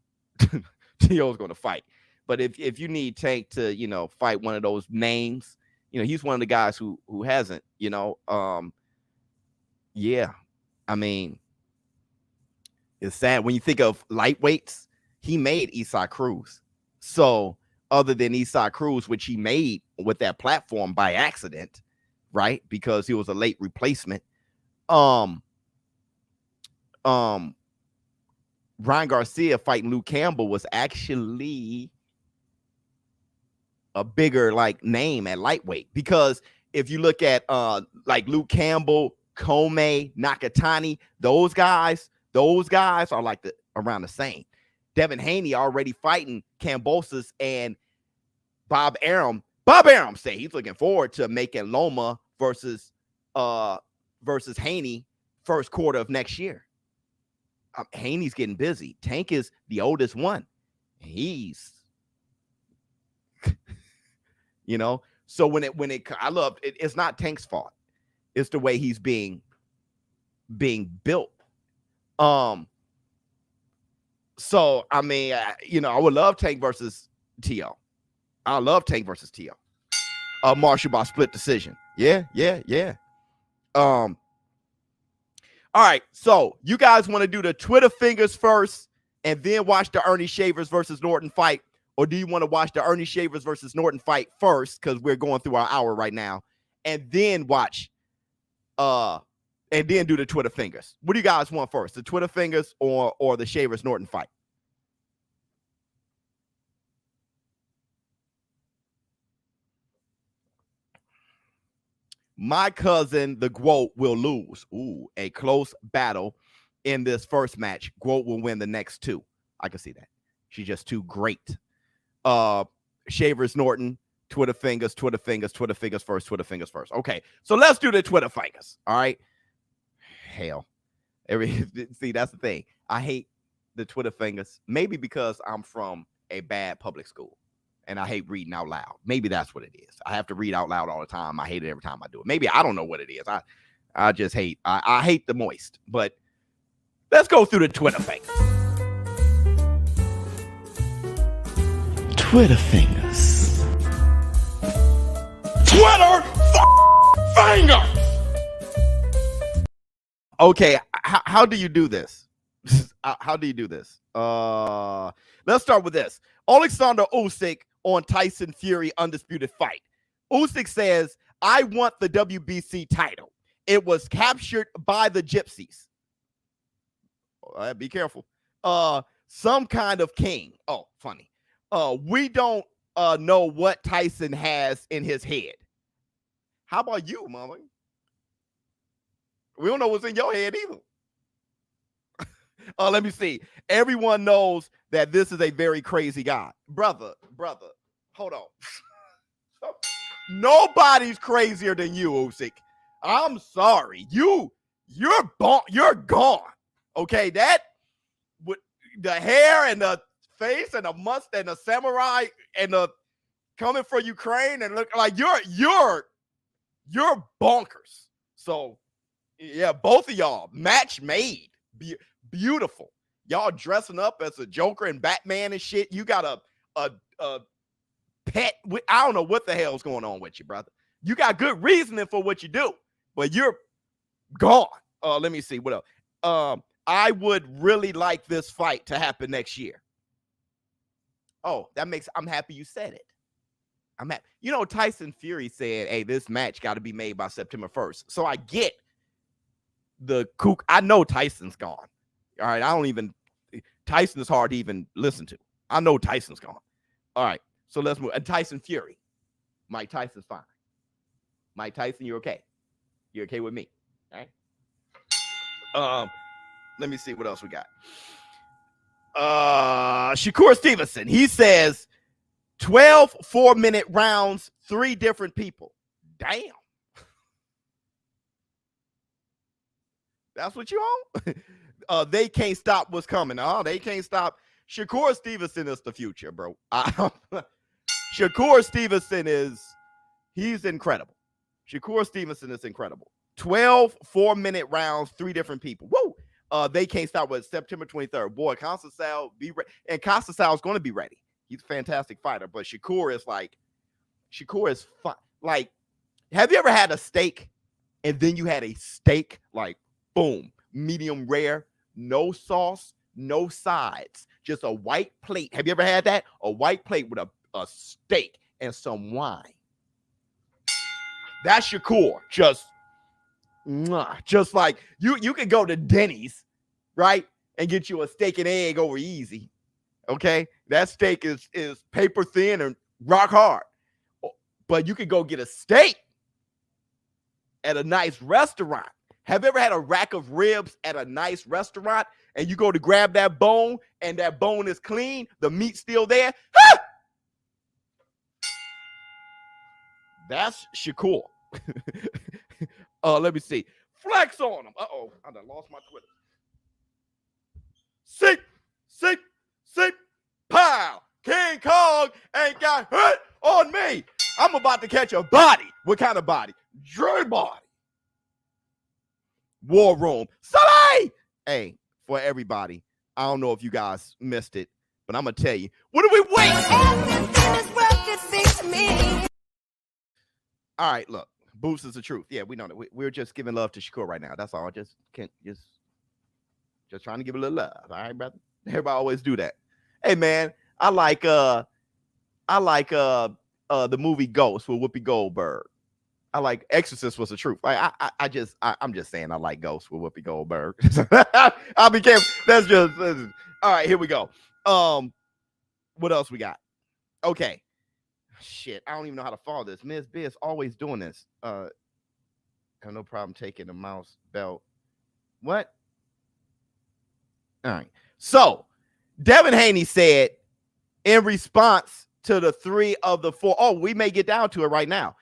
T.O.'s going to fight. But if you need Tank to, you know, fight one of those names, you know, he's one of the guys who hasn't, you know. Yeah. I mean, it's sad. When you think of lightweights, he made Isai Cruz. So other than Isai Cruz, which he made with that platform by accident, right? Because he was a late replacement. Ryan Garcia fighting Luke Campbell was actually a bigger like name at lightweight, because if you look at like Luke Campbell, Komei, Nakatani, those guys are like around the same. Devin Haney already fighting Kambosos and Bob Arum. Bob Arum say he's looking forward to making Loma versus Haney first quarter of next year. Haney's getting busy. Tank is the oldest one. He's, you know, so when I love it, it's not Tank's fault. It's the way he's being built. So I mean, you know, I would love Tank versus T.O. I love Tank versus T.O. Marshall by split decision. Yeah. All right, so you guys want to do the Twitter fingers first and then watch the Ernie Shavers versus Norton fight, Or do you want to watch the Ernie Shavers versus Norton fight first, because we're going through our hour right now, and then watch and then do the Twitter fingers? What do you guys want first, the Twitter fingers or the Shavers Norton fight? My cousin, the GWOAT, will lose. Ooh, a close battle in this first match. GWOAT will win the next two. I can see that. She's just too great. Shavers Norton, Twitter fingers first, Twitter fingers first. Okay, so let's do the Twitter fingers. All right. Hell. See, that's the thing. I hate the Twitter fingers, maybe because I'm from a bad public school. And I hate reading out loud. Maybe that's what it is. I have to read out loud all the time. I hate it every time I do it. Maybe I don't know what it is. I just hate. I hate the moist. But let's go through the Twitter fingers. Twitter fingers. Twitter fingers. Okay, how do you do this? How do you do this? Let's start with this. Alexander Usyk on Tyson Fury undisputed fight. Usyk says, I want the WBC title. It was captured by the gypsies. Be careful. Some kind of king. Oh, funny. We don't know what Tyson has in his head. How about you, mama? We don't know what's in your head either. Let me see. Everyone knows that this is a very crazy guy. Brother, hold on. Nobody's crazier than you, Usyk. I'm sorry. You're gone. Okay, that with the hair and the face and the mustache and the samurai and the coming for Ukraine and look like you're bonkers. So yeah, both of y'all match made. Beautiful. Y'all dressing up as a Joker and Batman and shit. You got a pet. I don't know what the hell's going on with you, brother. You got good reasoning for what you do, but you're gone. Let me see what else. I would really like this fight to happen next year. Oh, I'm happy you said it. I'm happy. You know, Tyson Fury said, hey, this match got to be made by September 1st. So I get the kook. I know Tyson's gone. All right, Tyson is hard to even listen to. I know Tyson's gone. All right, so let's move. And Tyson Fury. Mike Tyson's fine. Mike Tyson, you're okay. You're okay with me. All right. Let me see what else we got. Shakur Stevenson. He says 12 4-minute rounds, 3 different people. Damn. That's what you on? They can't stop what's coming. They can't stop. Shakur Stevenson is the future, bro. Shakur Stevenson he's incredible. Shakur Stevenson is incredible. 12 4-minute rounds, 3 different people. Whoa. They can't stop with September 23rd. Boy, Constantine be ready. And Constantine is going to be ready. He's a fantastic fighter, but Shakur is fun. Like, have you ever had a steak and then you had a steak like boom, medium rare, no sauce, no sides, just a white plate? Have you ever had that? A white plate with a steak and some wine. That's Shakur. Just like you can go to Denny's, right, and get you a steak and egg over easy. Okay, that steak is paper thin and rock hard, but you could go get a steak at a nice restaurant. Have you ever had a rack of ribs at a nice restaurant and you go to grab that bone and that bone is clean, the meat's still there? Ah! That's Shakur. Let me see. Flex on him. Uh-oh, I done lost my Twitter. Sick, pow. King Kong ain't got hurt on me. I'm about to catch a body. What kind of body? Dre body. War Room. Sully! Hey, for everybody, I don't know if you guys missed it, but I'm going to tell you. What do we wait? All right, look. Boost is the truth. Yeah, we know that. We're just giving love to Shakur right now. That's all. Just trying to give a little love. All right, brother? Everybody always do that. Hey, man, I like I like the movie Ghost with Whoopi Goldberg. I like Exorcist was the truth. I'm just saying I like Ghost with Whoopi Goldberg. I'll be careful. That's all right. Here we go. What else we got? Okay. Shit, I don't even know how to follow this. Ms. Biz always doing this. I have no problem taking the mouse belt. What? All right. So Devin Haney said in response to the 3 of the 4. Oh, we may get down to it right now.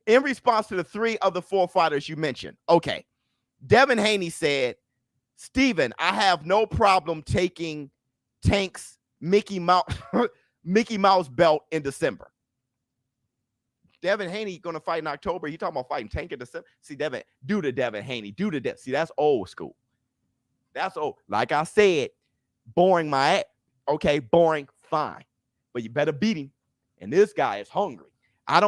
In response to the 3 of the 4 fighters you mentioned. Okay. Devin Haney said, Steven, I have no problem taking Tank's Mickey Mouse belt in December. Devin Haney going to fight in October. He talking about fighting Tank in December. See, Devin Haney. See, that's old school. That's old. Like I said, boring my ass. Okay, boring, fine. But you better beat him. And this guy is hungry. I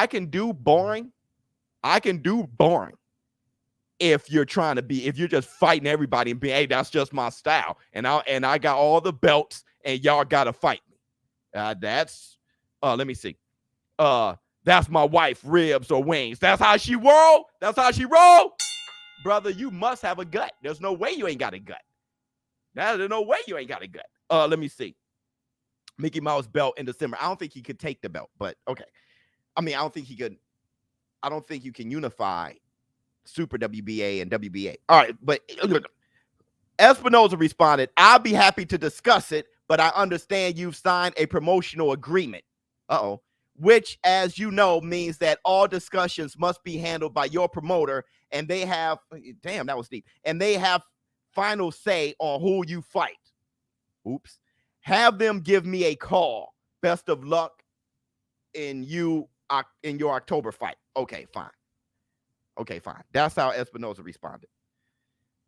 can do boring. I can do boring if you're just fighting everybody and being, hey, that's just my style. And I got all the belts and y'all gotta fight me. Let me see. That's my wife, ribs or wings. That's how she roll. Brother, you must have a gut. There's no way you ain't got a gut. There's no way you ain't got a gut. Let me see. Mickey Mouse belt in December. I don't think he could take the belt, but okay. I mean, I don't think you can unify Super WBA and WBA. All right, but Espinoza responded, I'll be happy to discuss it, but I understand you've signed a promotional agreement. Which, as you know, means that all discussions must be handled by your promoter, and they have, damn, that was deep, and they have final say on who you fight. Oops. Have them give me a call. Best of luck in your October fight. Okay, fine. That's how Espinoza responded.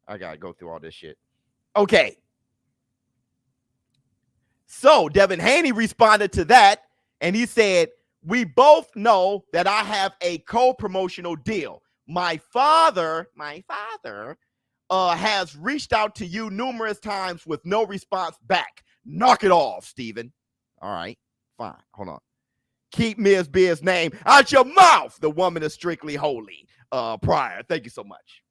I gotta go through all this shit. Okay. So Devin Haney responded to that, and he said, we both know that I have a co-promotional deal. My father has reached out to you numerous times with no response back. Knock it off, Steven. All right, fine. Hold on. Keep Ms. Biz's name out your mouth. The woman is strictly holy. Prior. Thank you so much.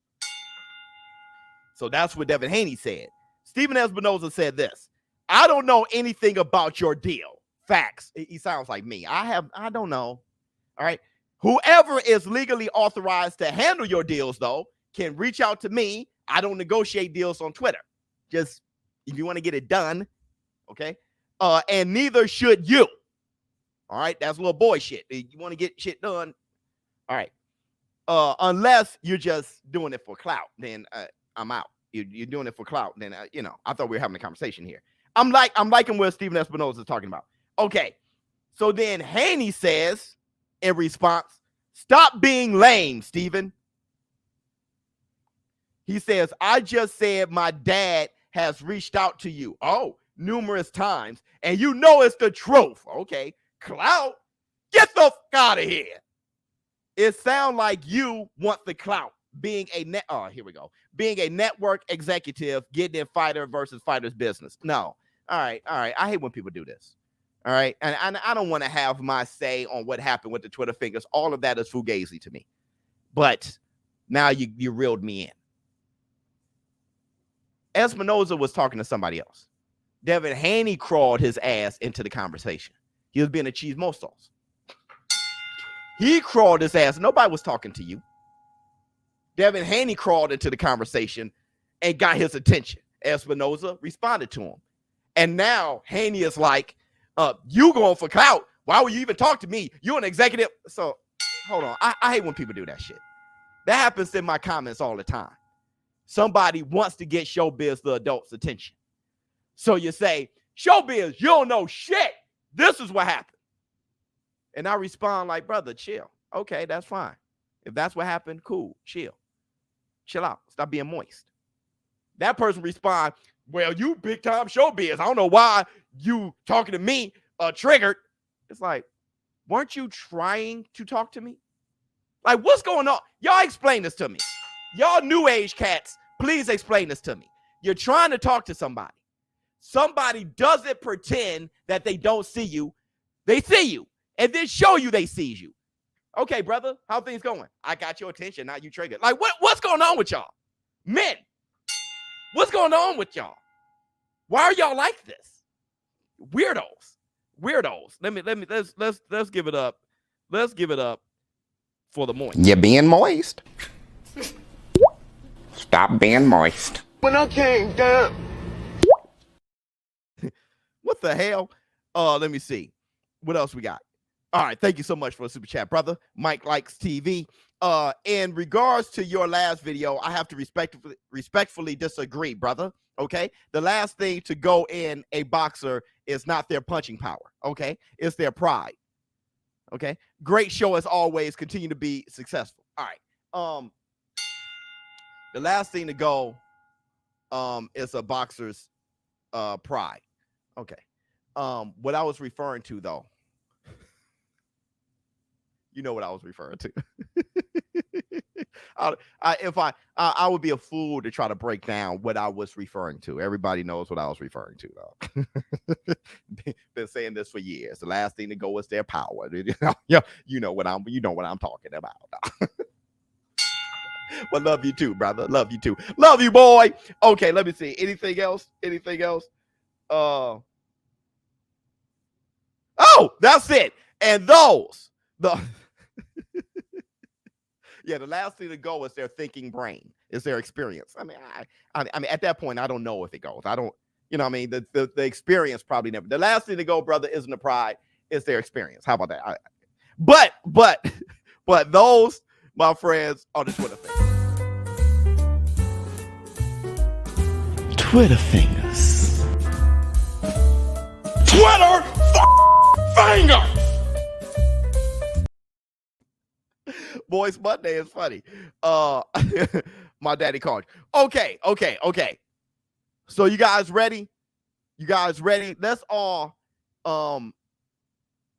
So that's what Devin Haney said. Steven Espinoza said this. I don't know anything about your deal. Facts. He sounds like me. I don't know. All right. Whoever is legally authorized to handle your deals, though, can reach out to me. I don't negotiate deals on Twitter. Just if you want to get it done. Okay. And neither should you. All right. That's little boy shit. You want to get shit done. All right. Unless you're just doing it for clout, then I'm out. You're doing it for clout. Then, I thought we were having a conversation here. I'm liking what Steven Espinoza is talking about. Okay. So then Haney says in response, stop being lame, Steven. He says, I just said my dad has reached out to you. Oh, numerous times. And you know it's the truth. Okay. Clout? Get the fuck out of here. It sounds like you want the clout. Being a network executive, getting in fighter versus fighter's business. No. All right. I hate when people do this. All right. And I don't want to have my say on what happened with the Twitter fingers. All of that is fugazi to me. But now you reeled me in. Espinoza was talking to somebody else. Devin Haney crawled his ass into the conversation. He was being a chismosos. He crawled his ass. Nobody was talking to you. Devin Haney crawled into the conversation and got his attention. Espinoza responded to him. And now Haney is like, you going for clout. Why would you even talk to me? You're an executive. So hold on. I hate when people do that shit. That happens in my comments all the time. Somebody wants to get ShowBizz the adult's attention. So you say, ShowBizz, you don't know shit. This is what happened. And I respond like, brother, chill. Okay, that's fine. If that's what happened, cool. Chill out. Stop being moist. That person respond, well, you big time ShowBizz. I don't know why you talking to me triggered. It's like, weren't you trying to talk to me? Like, what's going on? Y'all explain this to me. Y'all new age cats, please explain this to me. You're trying to talk to somebody. somebody doesn't pretend that they don't see you. They see you and then show you they see you. Okay, brother, how things going? I got your attention. Now you triggered. Like, what's going on with y'all? Men, what's going on with y'all? Why are y'all like this? Weirdos. Let's give it up. Let's give it up for the moist. You're being moist. Stop being moist. When I came down. What the hell? Let me see. What else we got? All right, thank you so much for the super chat, brother. Mike Likes TV. In regards to your last video, I have to respectfully disagree, brother. Okay, the last thing to go in a boxer is not their punching power. Okay, it's their pride. Okay, great show as always. Continue to be successful. All right. The last thing to go is a boxer's pride. Okay. What I was referring to, though, you know what I was referring to. I would be a fool to try to break down what I was referring to. Everybody knows what I was referring to, though. Been saying this for years. The last thing to go is their power. You know what I'm talking about. But love you too, brother. Love you too. Love you, boy. Okay, let me see. Anything else? Oh, that's it. And the last thing to go is their thinking brain, is their experience. I mean, at that point, I don't know if it goes. I don't, the experience probably never. The last thing to go, brother, isn't the pride, it's their experience. How about that? But those, my friends, are the Twitter fingers. Twitter fingers. Twitter fingers. Boys Monday is funny. My daddy called. Okay. So you guys ready? Let's all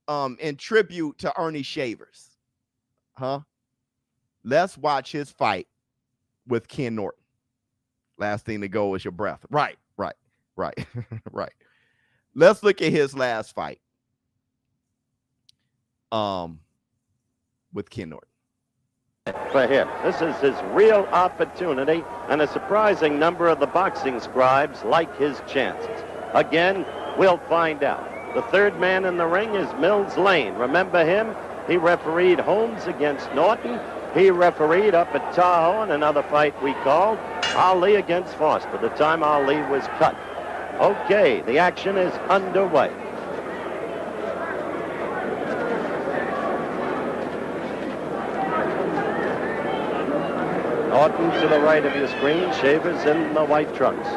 in tribute to Ernie Shavers. Huh? Let's watch his fight with Ken Norton. Last thing to go is your breath. Right. Right. Let's look at his last fight. With Ken Norton. For him, this is his real opportunity, and a surprising number of the boxing scribes like his chances. Again, we'll find out. The third man in the ring is Mills Lane. Remember him? He refereed Holmes against Norton. He refereed up at Tahoe in another fight we called Ali against Foster. The time Ali was cut. Okay, the action is underway. Norton to the right of your screen, Shavers in the white trunks.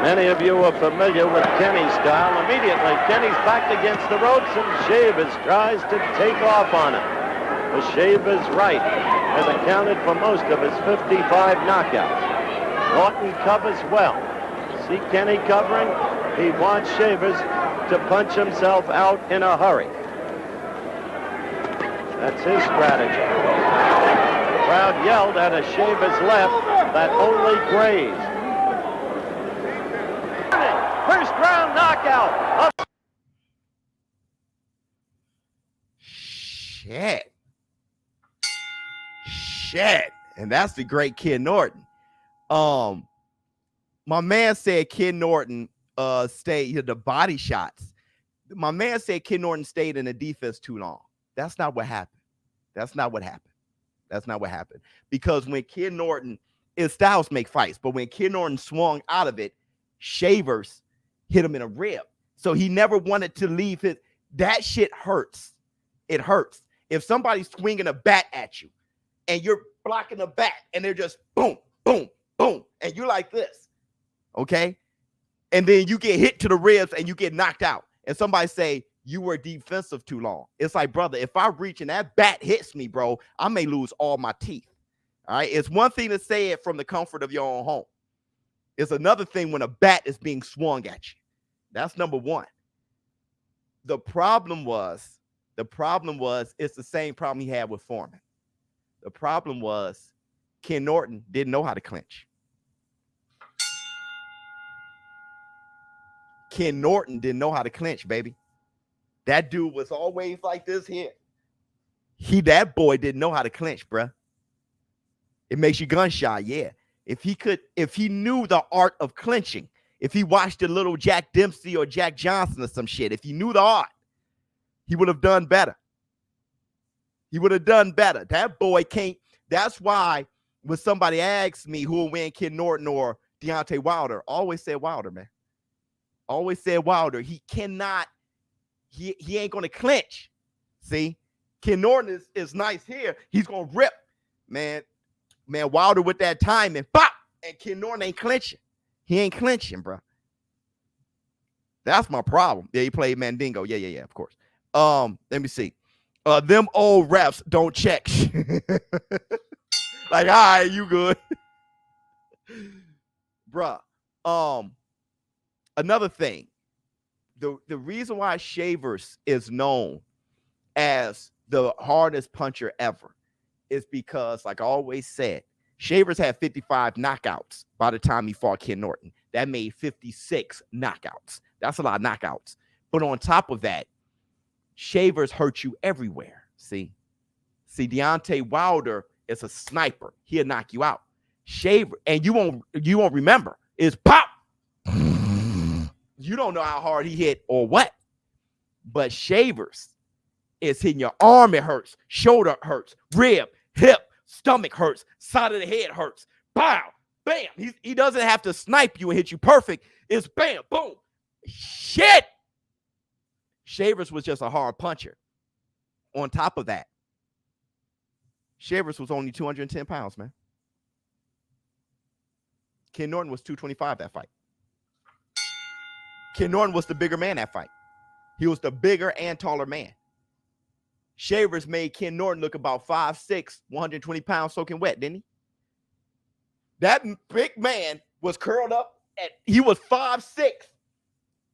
Many of you are familiar with Kenny's style. Immediately, Kenny's backed against the ropes, and Shavers tries to take off on him. The Shavers' right has accounted for most of his 55 knockouts. Norton covers well. See Kenny covering? He wants Shavers to punch himself out in a hurry. That's his strategy. The crowd yelled at a Shavers left that only grazed. First round knockout. Shit. And that's the great Ken Norton. My man said Ken Norton stayed the body shots. My man said Ken Norton stayed in the defense too long. That's not what happened. Because when Ken Norton, his styles make fights, but when Ken Norton swung out of it, Shavers hit him in a rib. So he never wanted to leave his. That shit hurts. It hurts. If somebody's swinging a bat at you and you're blocking the bat and they're just boom, boom, boom, and you're like this, okay? And then you get hit to the ribs and you get knocked out. And somebody say, you were defensive too long. It's like, brother, if I reach and that bat hits me, bro, I may lose all my teeth. All right? It's one thing to say it from the comfort of your own home. It's another thing when a bat is being swung at you. That's number one. The problem was The problem was, it's the same problem he had with Foreman. The problem was Ken Norton didn't know how to clinch. Ken Norton didn't know how to clinch, baby. That dude was always like this here. That boy didn't know how to clinch, bruh. It makes you gun shy, yeah. If he knew the art of clinching, if he watched a little Jack Dempsey or Jack Johnson or some shit, if he knew the art, he would have done better. He would have done better. That boy can't. That's why when somebody asks me who will win, Ken Norton or Deontay Wilder, always say Wilder, man. Always said Wilder. He cannot, he ain't going to clinch. See, Ken Norton is nice here. He's going to rip. Man, Wilder with that timing, pop, and Ken Norton ain't clinching. He ain't clinching, bro. That's my problem. Yeah, he played Mandingo. Yeah, of course. Let me see. Them old refs don't check. Like, all right, you good. Bruh. Another thing, the reason why Shavers is known as the hardest puncher ever is because, like I always said, Shavers had 55 knockouts by the time he fought Ken Norton. That made 56 knockouts. That's a lot of knockouts. But on top of that, Shavers hurt you everywhere. See, Deontay Wilder is a sniper. He'll knock you out. Shaver, and you won't remember, is pop. You don't know how hard he hit or what. But Shavers is hitting your arm, it hurts. Shoulder hurts. Rib, hip, stomach hurts. Side of the head hurts. Bow, bam. He doesn't have to snipe you and hit you perfect. It's bam, boom. Shit. Shavers was just a hard puncher. On top of that, Shavers was only 210 pounds, man. Ken Norton was 225 that fight. Ken Norton was the bigger man that fight. He was the bigger and taller man. Shavers made Ken Norton look about 5'6", 120 pounds soaking wet, didn't he? That big man was curled up. He was 5'6".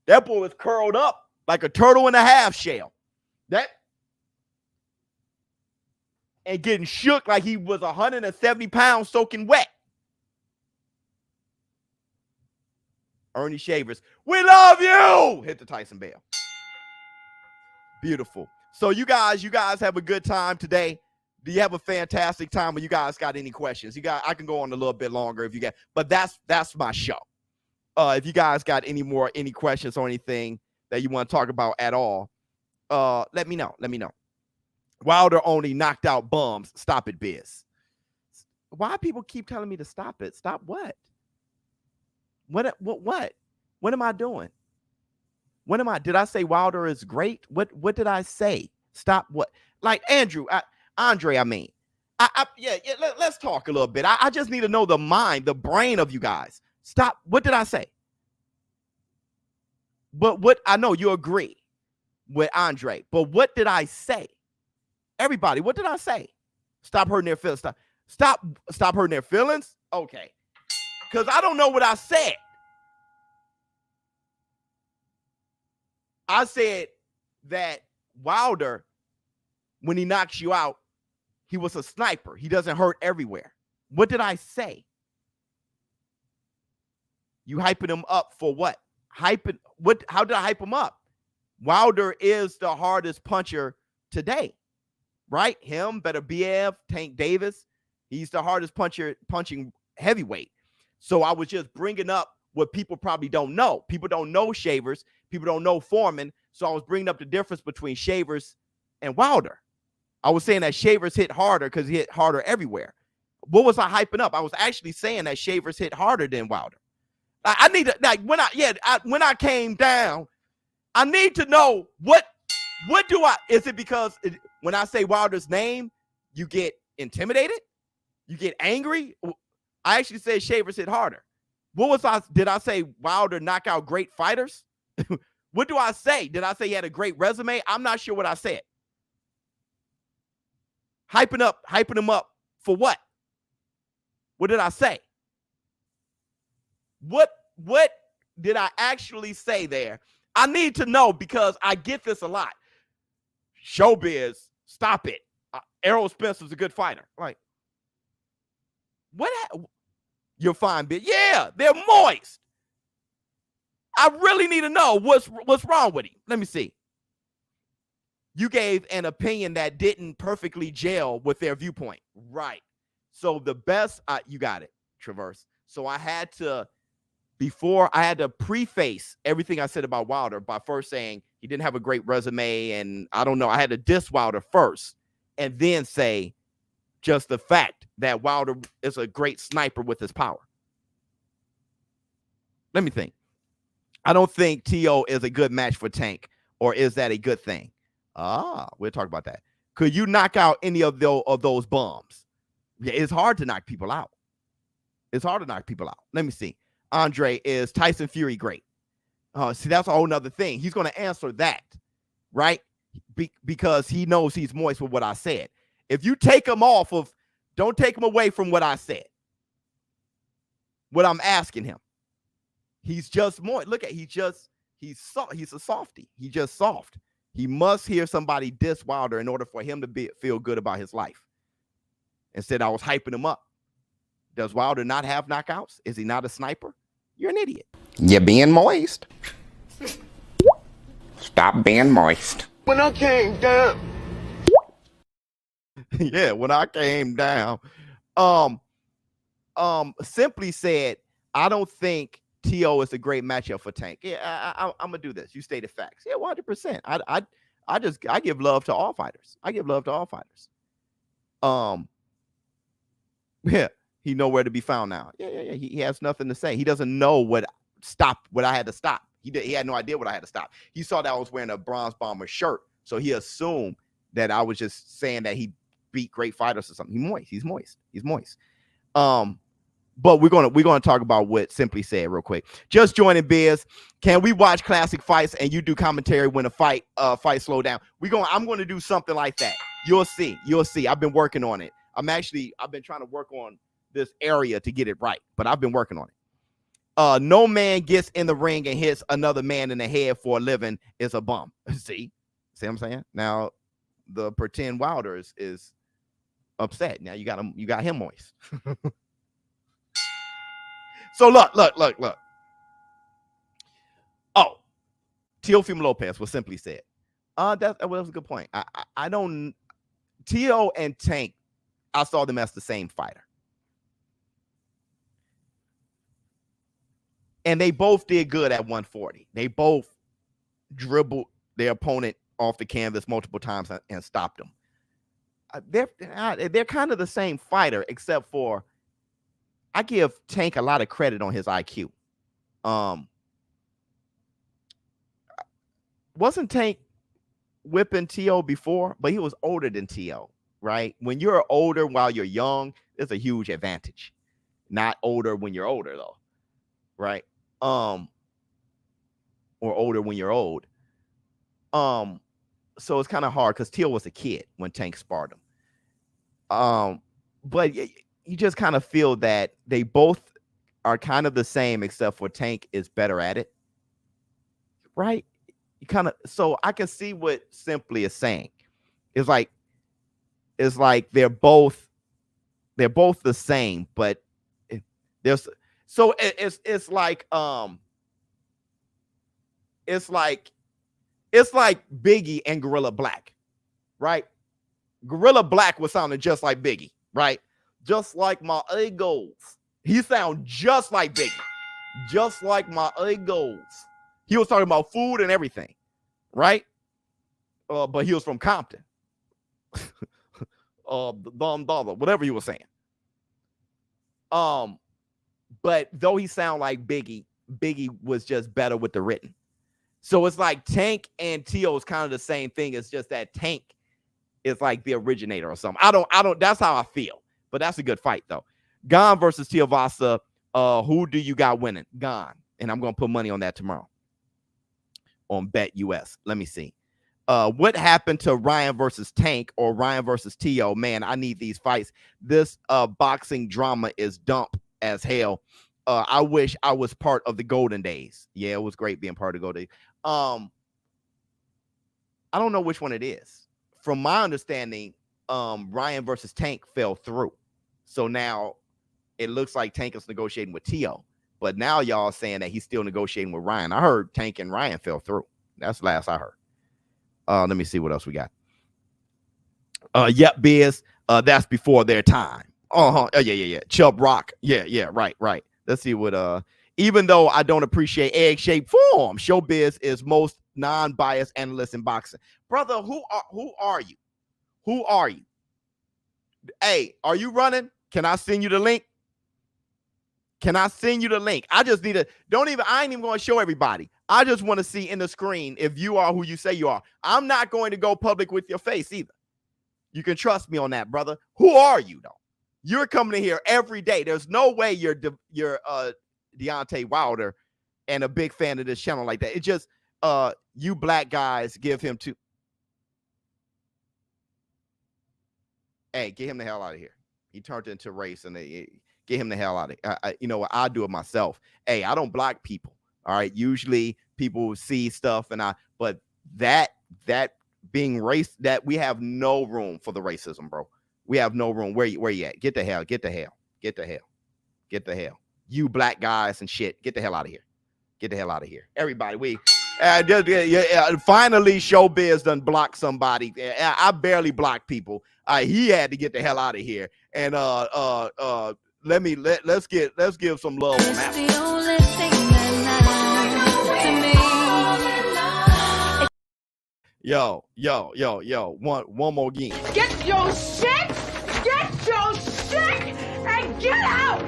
That boy was curled up like a turtle in a half shell. And getting shook like he was 170 pounds soaking wet. Ernie Shavers, we love you! Hit the Tyson bell. Beautiful. So you guys have a good time today. Do you have a fantastic time? Or you guys got any questions? I can go on a little bit longer if you got, but that's my show. If you guys got any questions or anything that you want to talk about at all, let me know. Wilder only knocked out bums. Stop it, Biz. Why people keep telling me to stop it? Stop what? What? What am I doing? Did I say Wilder is great? What did I say? Stop what? Like Andre, I mean. Let's talk a little bit. I just need to know the brain of you guys. Stop. What did I say? But what I know you agree with Andre, but what did I say? Everybody, what did I say? Stop hurting their feelings. Stop hurting their feelings? Okay. Because I don't know what I said. I said that Wilder, when he knocks you out, he was a sniper. He doesn't hurt everywhere. What did I say? You hyping him up for what? How did I hype him up? Wilder is the hardest puncher today. Right? Him, Beterbiev, Tank Davis. He's the hardest punching heavyweight. So I was just bringing up what people probably don't know. People don't know Shavers. People don't know Foreman. So I was bringing up the difference between Shavers and Wilder. I was saying that Shavers hit harder because he hit harder everywhere. What was I hyping up? I was actually saying that Shavers hit harder than Wilder. I need to, like, when I came down, I need to know what is it because when I say Wilder's name, you get intimidated? You get angry? I actually said Shavers hit harder. Did I say Wilder knock out great fighters? What do I say? Did I say he had a great resume? I'm not sure what I said. Hyping him up for what? What did I say? What did I actually say there? I need to know because I get this a lot. ShowBizz, stop it. Errol Spencer's a good fighter. Like, what? You're fine, bitch. Yeah, they're moist. I really need to know what's wrong with him. Let me see. You gave an opinion that didn't perfectly gel with their viewpoint. Right. So the best, you got it, Traverse. So I had to preface everything I said about Wilder by first saying he didn't have a great resume. And I don't know, I had to diss Wilder first and then say just the fact that Wilder is a great sniper with his power. Let me think. I don't think T.O. is a good match for Tank, or is that a good thing? We'll talk about that. Could you knock out any of those bums? Yeah, it's hard to knock people out. It's hard to knock people out. Let me see. Andre, is Tyson Fury great? See, that's a whole nother thing. He's going to answer that, right? Because he knows he's moist with what I said. If you take him off of, don't take him away from what I said. What I'm asking him. He's just moist. Look at, he's a softy. He's just soft. He must hear somebody diss Wilder in order for him to feel good about his life. Instead, I was hyping him up. Does Wilder not have knockouts? Is he not a sniper? You're an idiot. You're being moist. Stop being moist. When I came down. Yeah, when I came down. Simply said, I don't think T.O. is a great matchup for Tank. Yeah, I'm gonna do this. You stated facts. Yeah, 100%. I give love to all fighters. Yeah, he nowhere to be found now. Yeah. He has nothing to say. He doesn't know what I had to stop. He had no idea what I had to stop. He saw that I was wearing a Bronze Bomber shirt, so he assumed that I was just saying that he beat great fighters or something. He's moist. But we're gonna talk about what Simply said real quick. Just joining Biz. Can we watch classic fights and you do commentary when a fight slow down? I'm gonna do something like that. You'll see. I've been working on it. I've been trying to work on this area to get it right, but I've been working on it. No man gets in the ring and hits another man in the head for a living is a bum. See what I'm saying? Now the pretend Wilder is upset. Now you got him moist. So look. Oh, Teofimo Lopez was Simply said. That was a good point. I don't. T.O. and Tank, I saw them as the same fighter, and they both did good at 140. They both dribbled their opponent off the canvas multiple times and stopped them. They're kind of the same fighter, except for I give Tank a lot of credit on his IQ. Wasn't Tank whipping T.O. before? But he was older than T.O., right? When you're older while you're young, there's a huge advantage. Not older when you're older, though, right? Or older when you're old. So it's kind of hard because T.O. was a kid when Tank sparred him. But you just kind of feel that they both are kind of the same, except for Tank is better at it, right? So I can see what Simply is saying. It's like they're both the same, but it's like Biggie and Gorilla Black, right? Gorilla Black was sounding just like Biggie, right? Just like my egos. He sound just like Biggie. Just like my egos. He was talking about food and everything, right? But he was from Compton. Whatever you were saying. But though he sound like Biggie was just better with the written. So it's like Tank and T.O. is kind of the same thing. It's just that Tank is like the originator or something. I don't, that's how I feel. But that's a good fight, though. Gon versus Tuivasa. Who do you got winning? Gon. And I'm going to put money on that tomorrow on Bet US. Let me see. What happened to Ryan versus Tank or Ryan versus T.O.? Man, I need these fights. This boxing drama is dump as hell. I wish I was part of the golden days. Yeah, it was great being part of the golden days. I don't know which one it is. from my understanding, Ryan versus Tank fell through. So now it looks like Tank is negotiating with T.O. But now y'all saying that he's still negotiating with Ryan. I heard Tank and Ryan fell through. That's the last I heard. Let me see what else we got. Yep, Biz. That's before their time. Yeah. Chubb Rock. Yeah. Right. Let's see what. Even though I don't appreciate egg-shaped form, ShowBizz is most non-biased analyst in boxing. Brother, who are you? Who are you? Hey, are you running? Can I send you the link? Can I send you the link? I just need to, I ain't even going to show everybody. I just want to see in the screen if you are who you say you are. I'm not going to go public with your face either. You can trust me on that, brother. Who are you, though? You're coming in here every day. There's no way you're Deontay Wilder and a big fan of this channel like that. It's just you black guys give him two. Hey, get him the hell out of here. He turned into race and get him the hell out of here. You know what? I'll do it myself. Hey, I don't block people. All right. Usually people see stuff but that being race, that we have no room for the racism, bro. We have no room. Where you at? Get the hell. You black guys and shit. Get the hell out of here. Everybody, finally ShowBizz done block somebody. I barely block people. He had to get the hell out of here. And let's give some love on that. Yo. One more game. Get your shit and get out.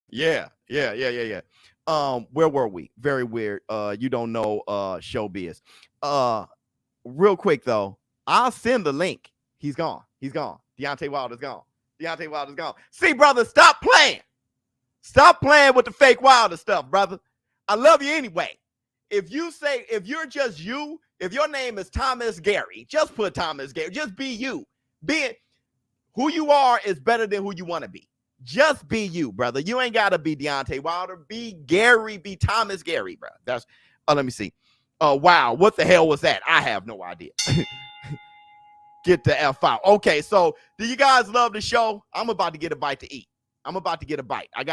Yeah. Where were we? Very weird. You don't know ShowBizz. Real quick though, I'll send the link. He's gone. Deontay Wilder's gone. See, brother, stop playing. Stop playing with the fake Wilder stuff, brother. I love you anyway. If you're just you, if your name is Thomas Gary, just put Thomas Gary. Just be you. Who you are is better than who you want to be. Just be you, brother. You ain't got to be Deontay Wilder. Be Gary. Be Thomas Gary, bro. That's. Let me see. Wow. What the hell was that? I have no idea. Get the F out. Okay, so do you guys love the show? I'm about to get a bite to eat. I got to get a bite. I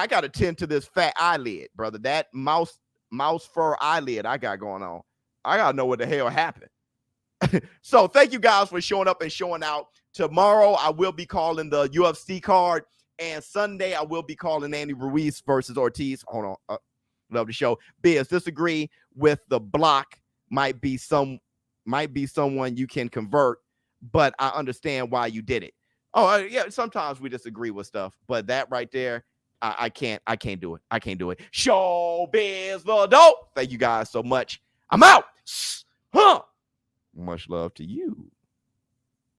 got to tend to this fat eyelid, brother. That mouse fur eyelid I got going on. I got to know what the hell happened. So thank you guys for showing up and showing out. Tomorrow I will be calling the UFC card, and Sunday I will be calling Andy Ruiz versus Ortiz. Hold on. Love the show. Biz, disagree with the block. Might be someone you can convert, but I understand why you did it. Yeah, sometimes we disagree with stuff, but that right there, I can't do it. ShowBizz the dope. Thank you guys so much. I'm out. Much love to you.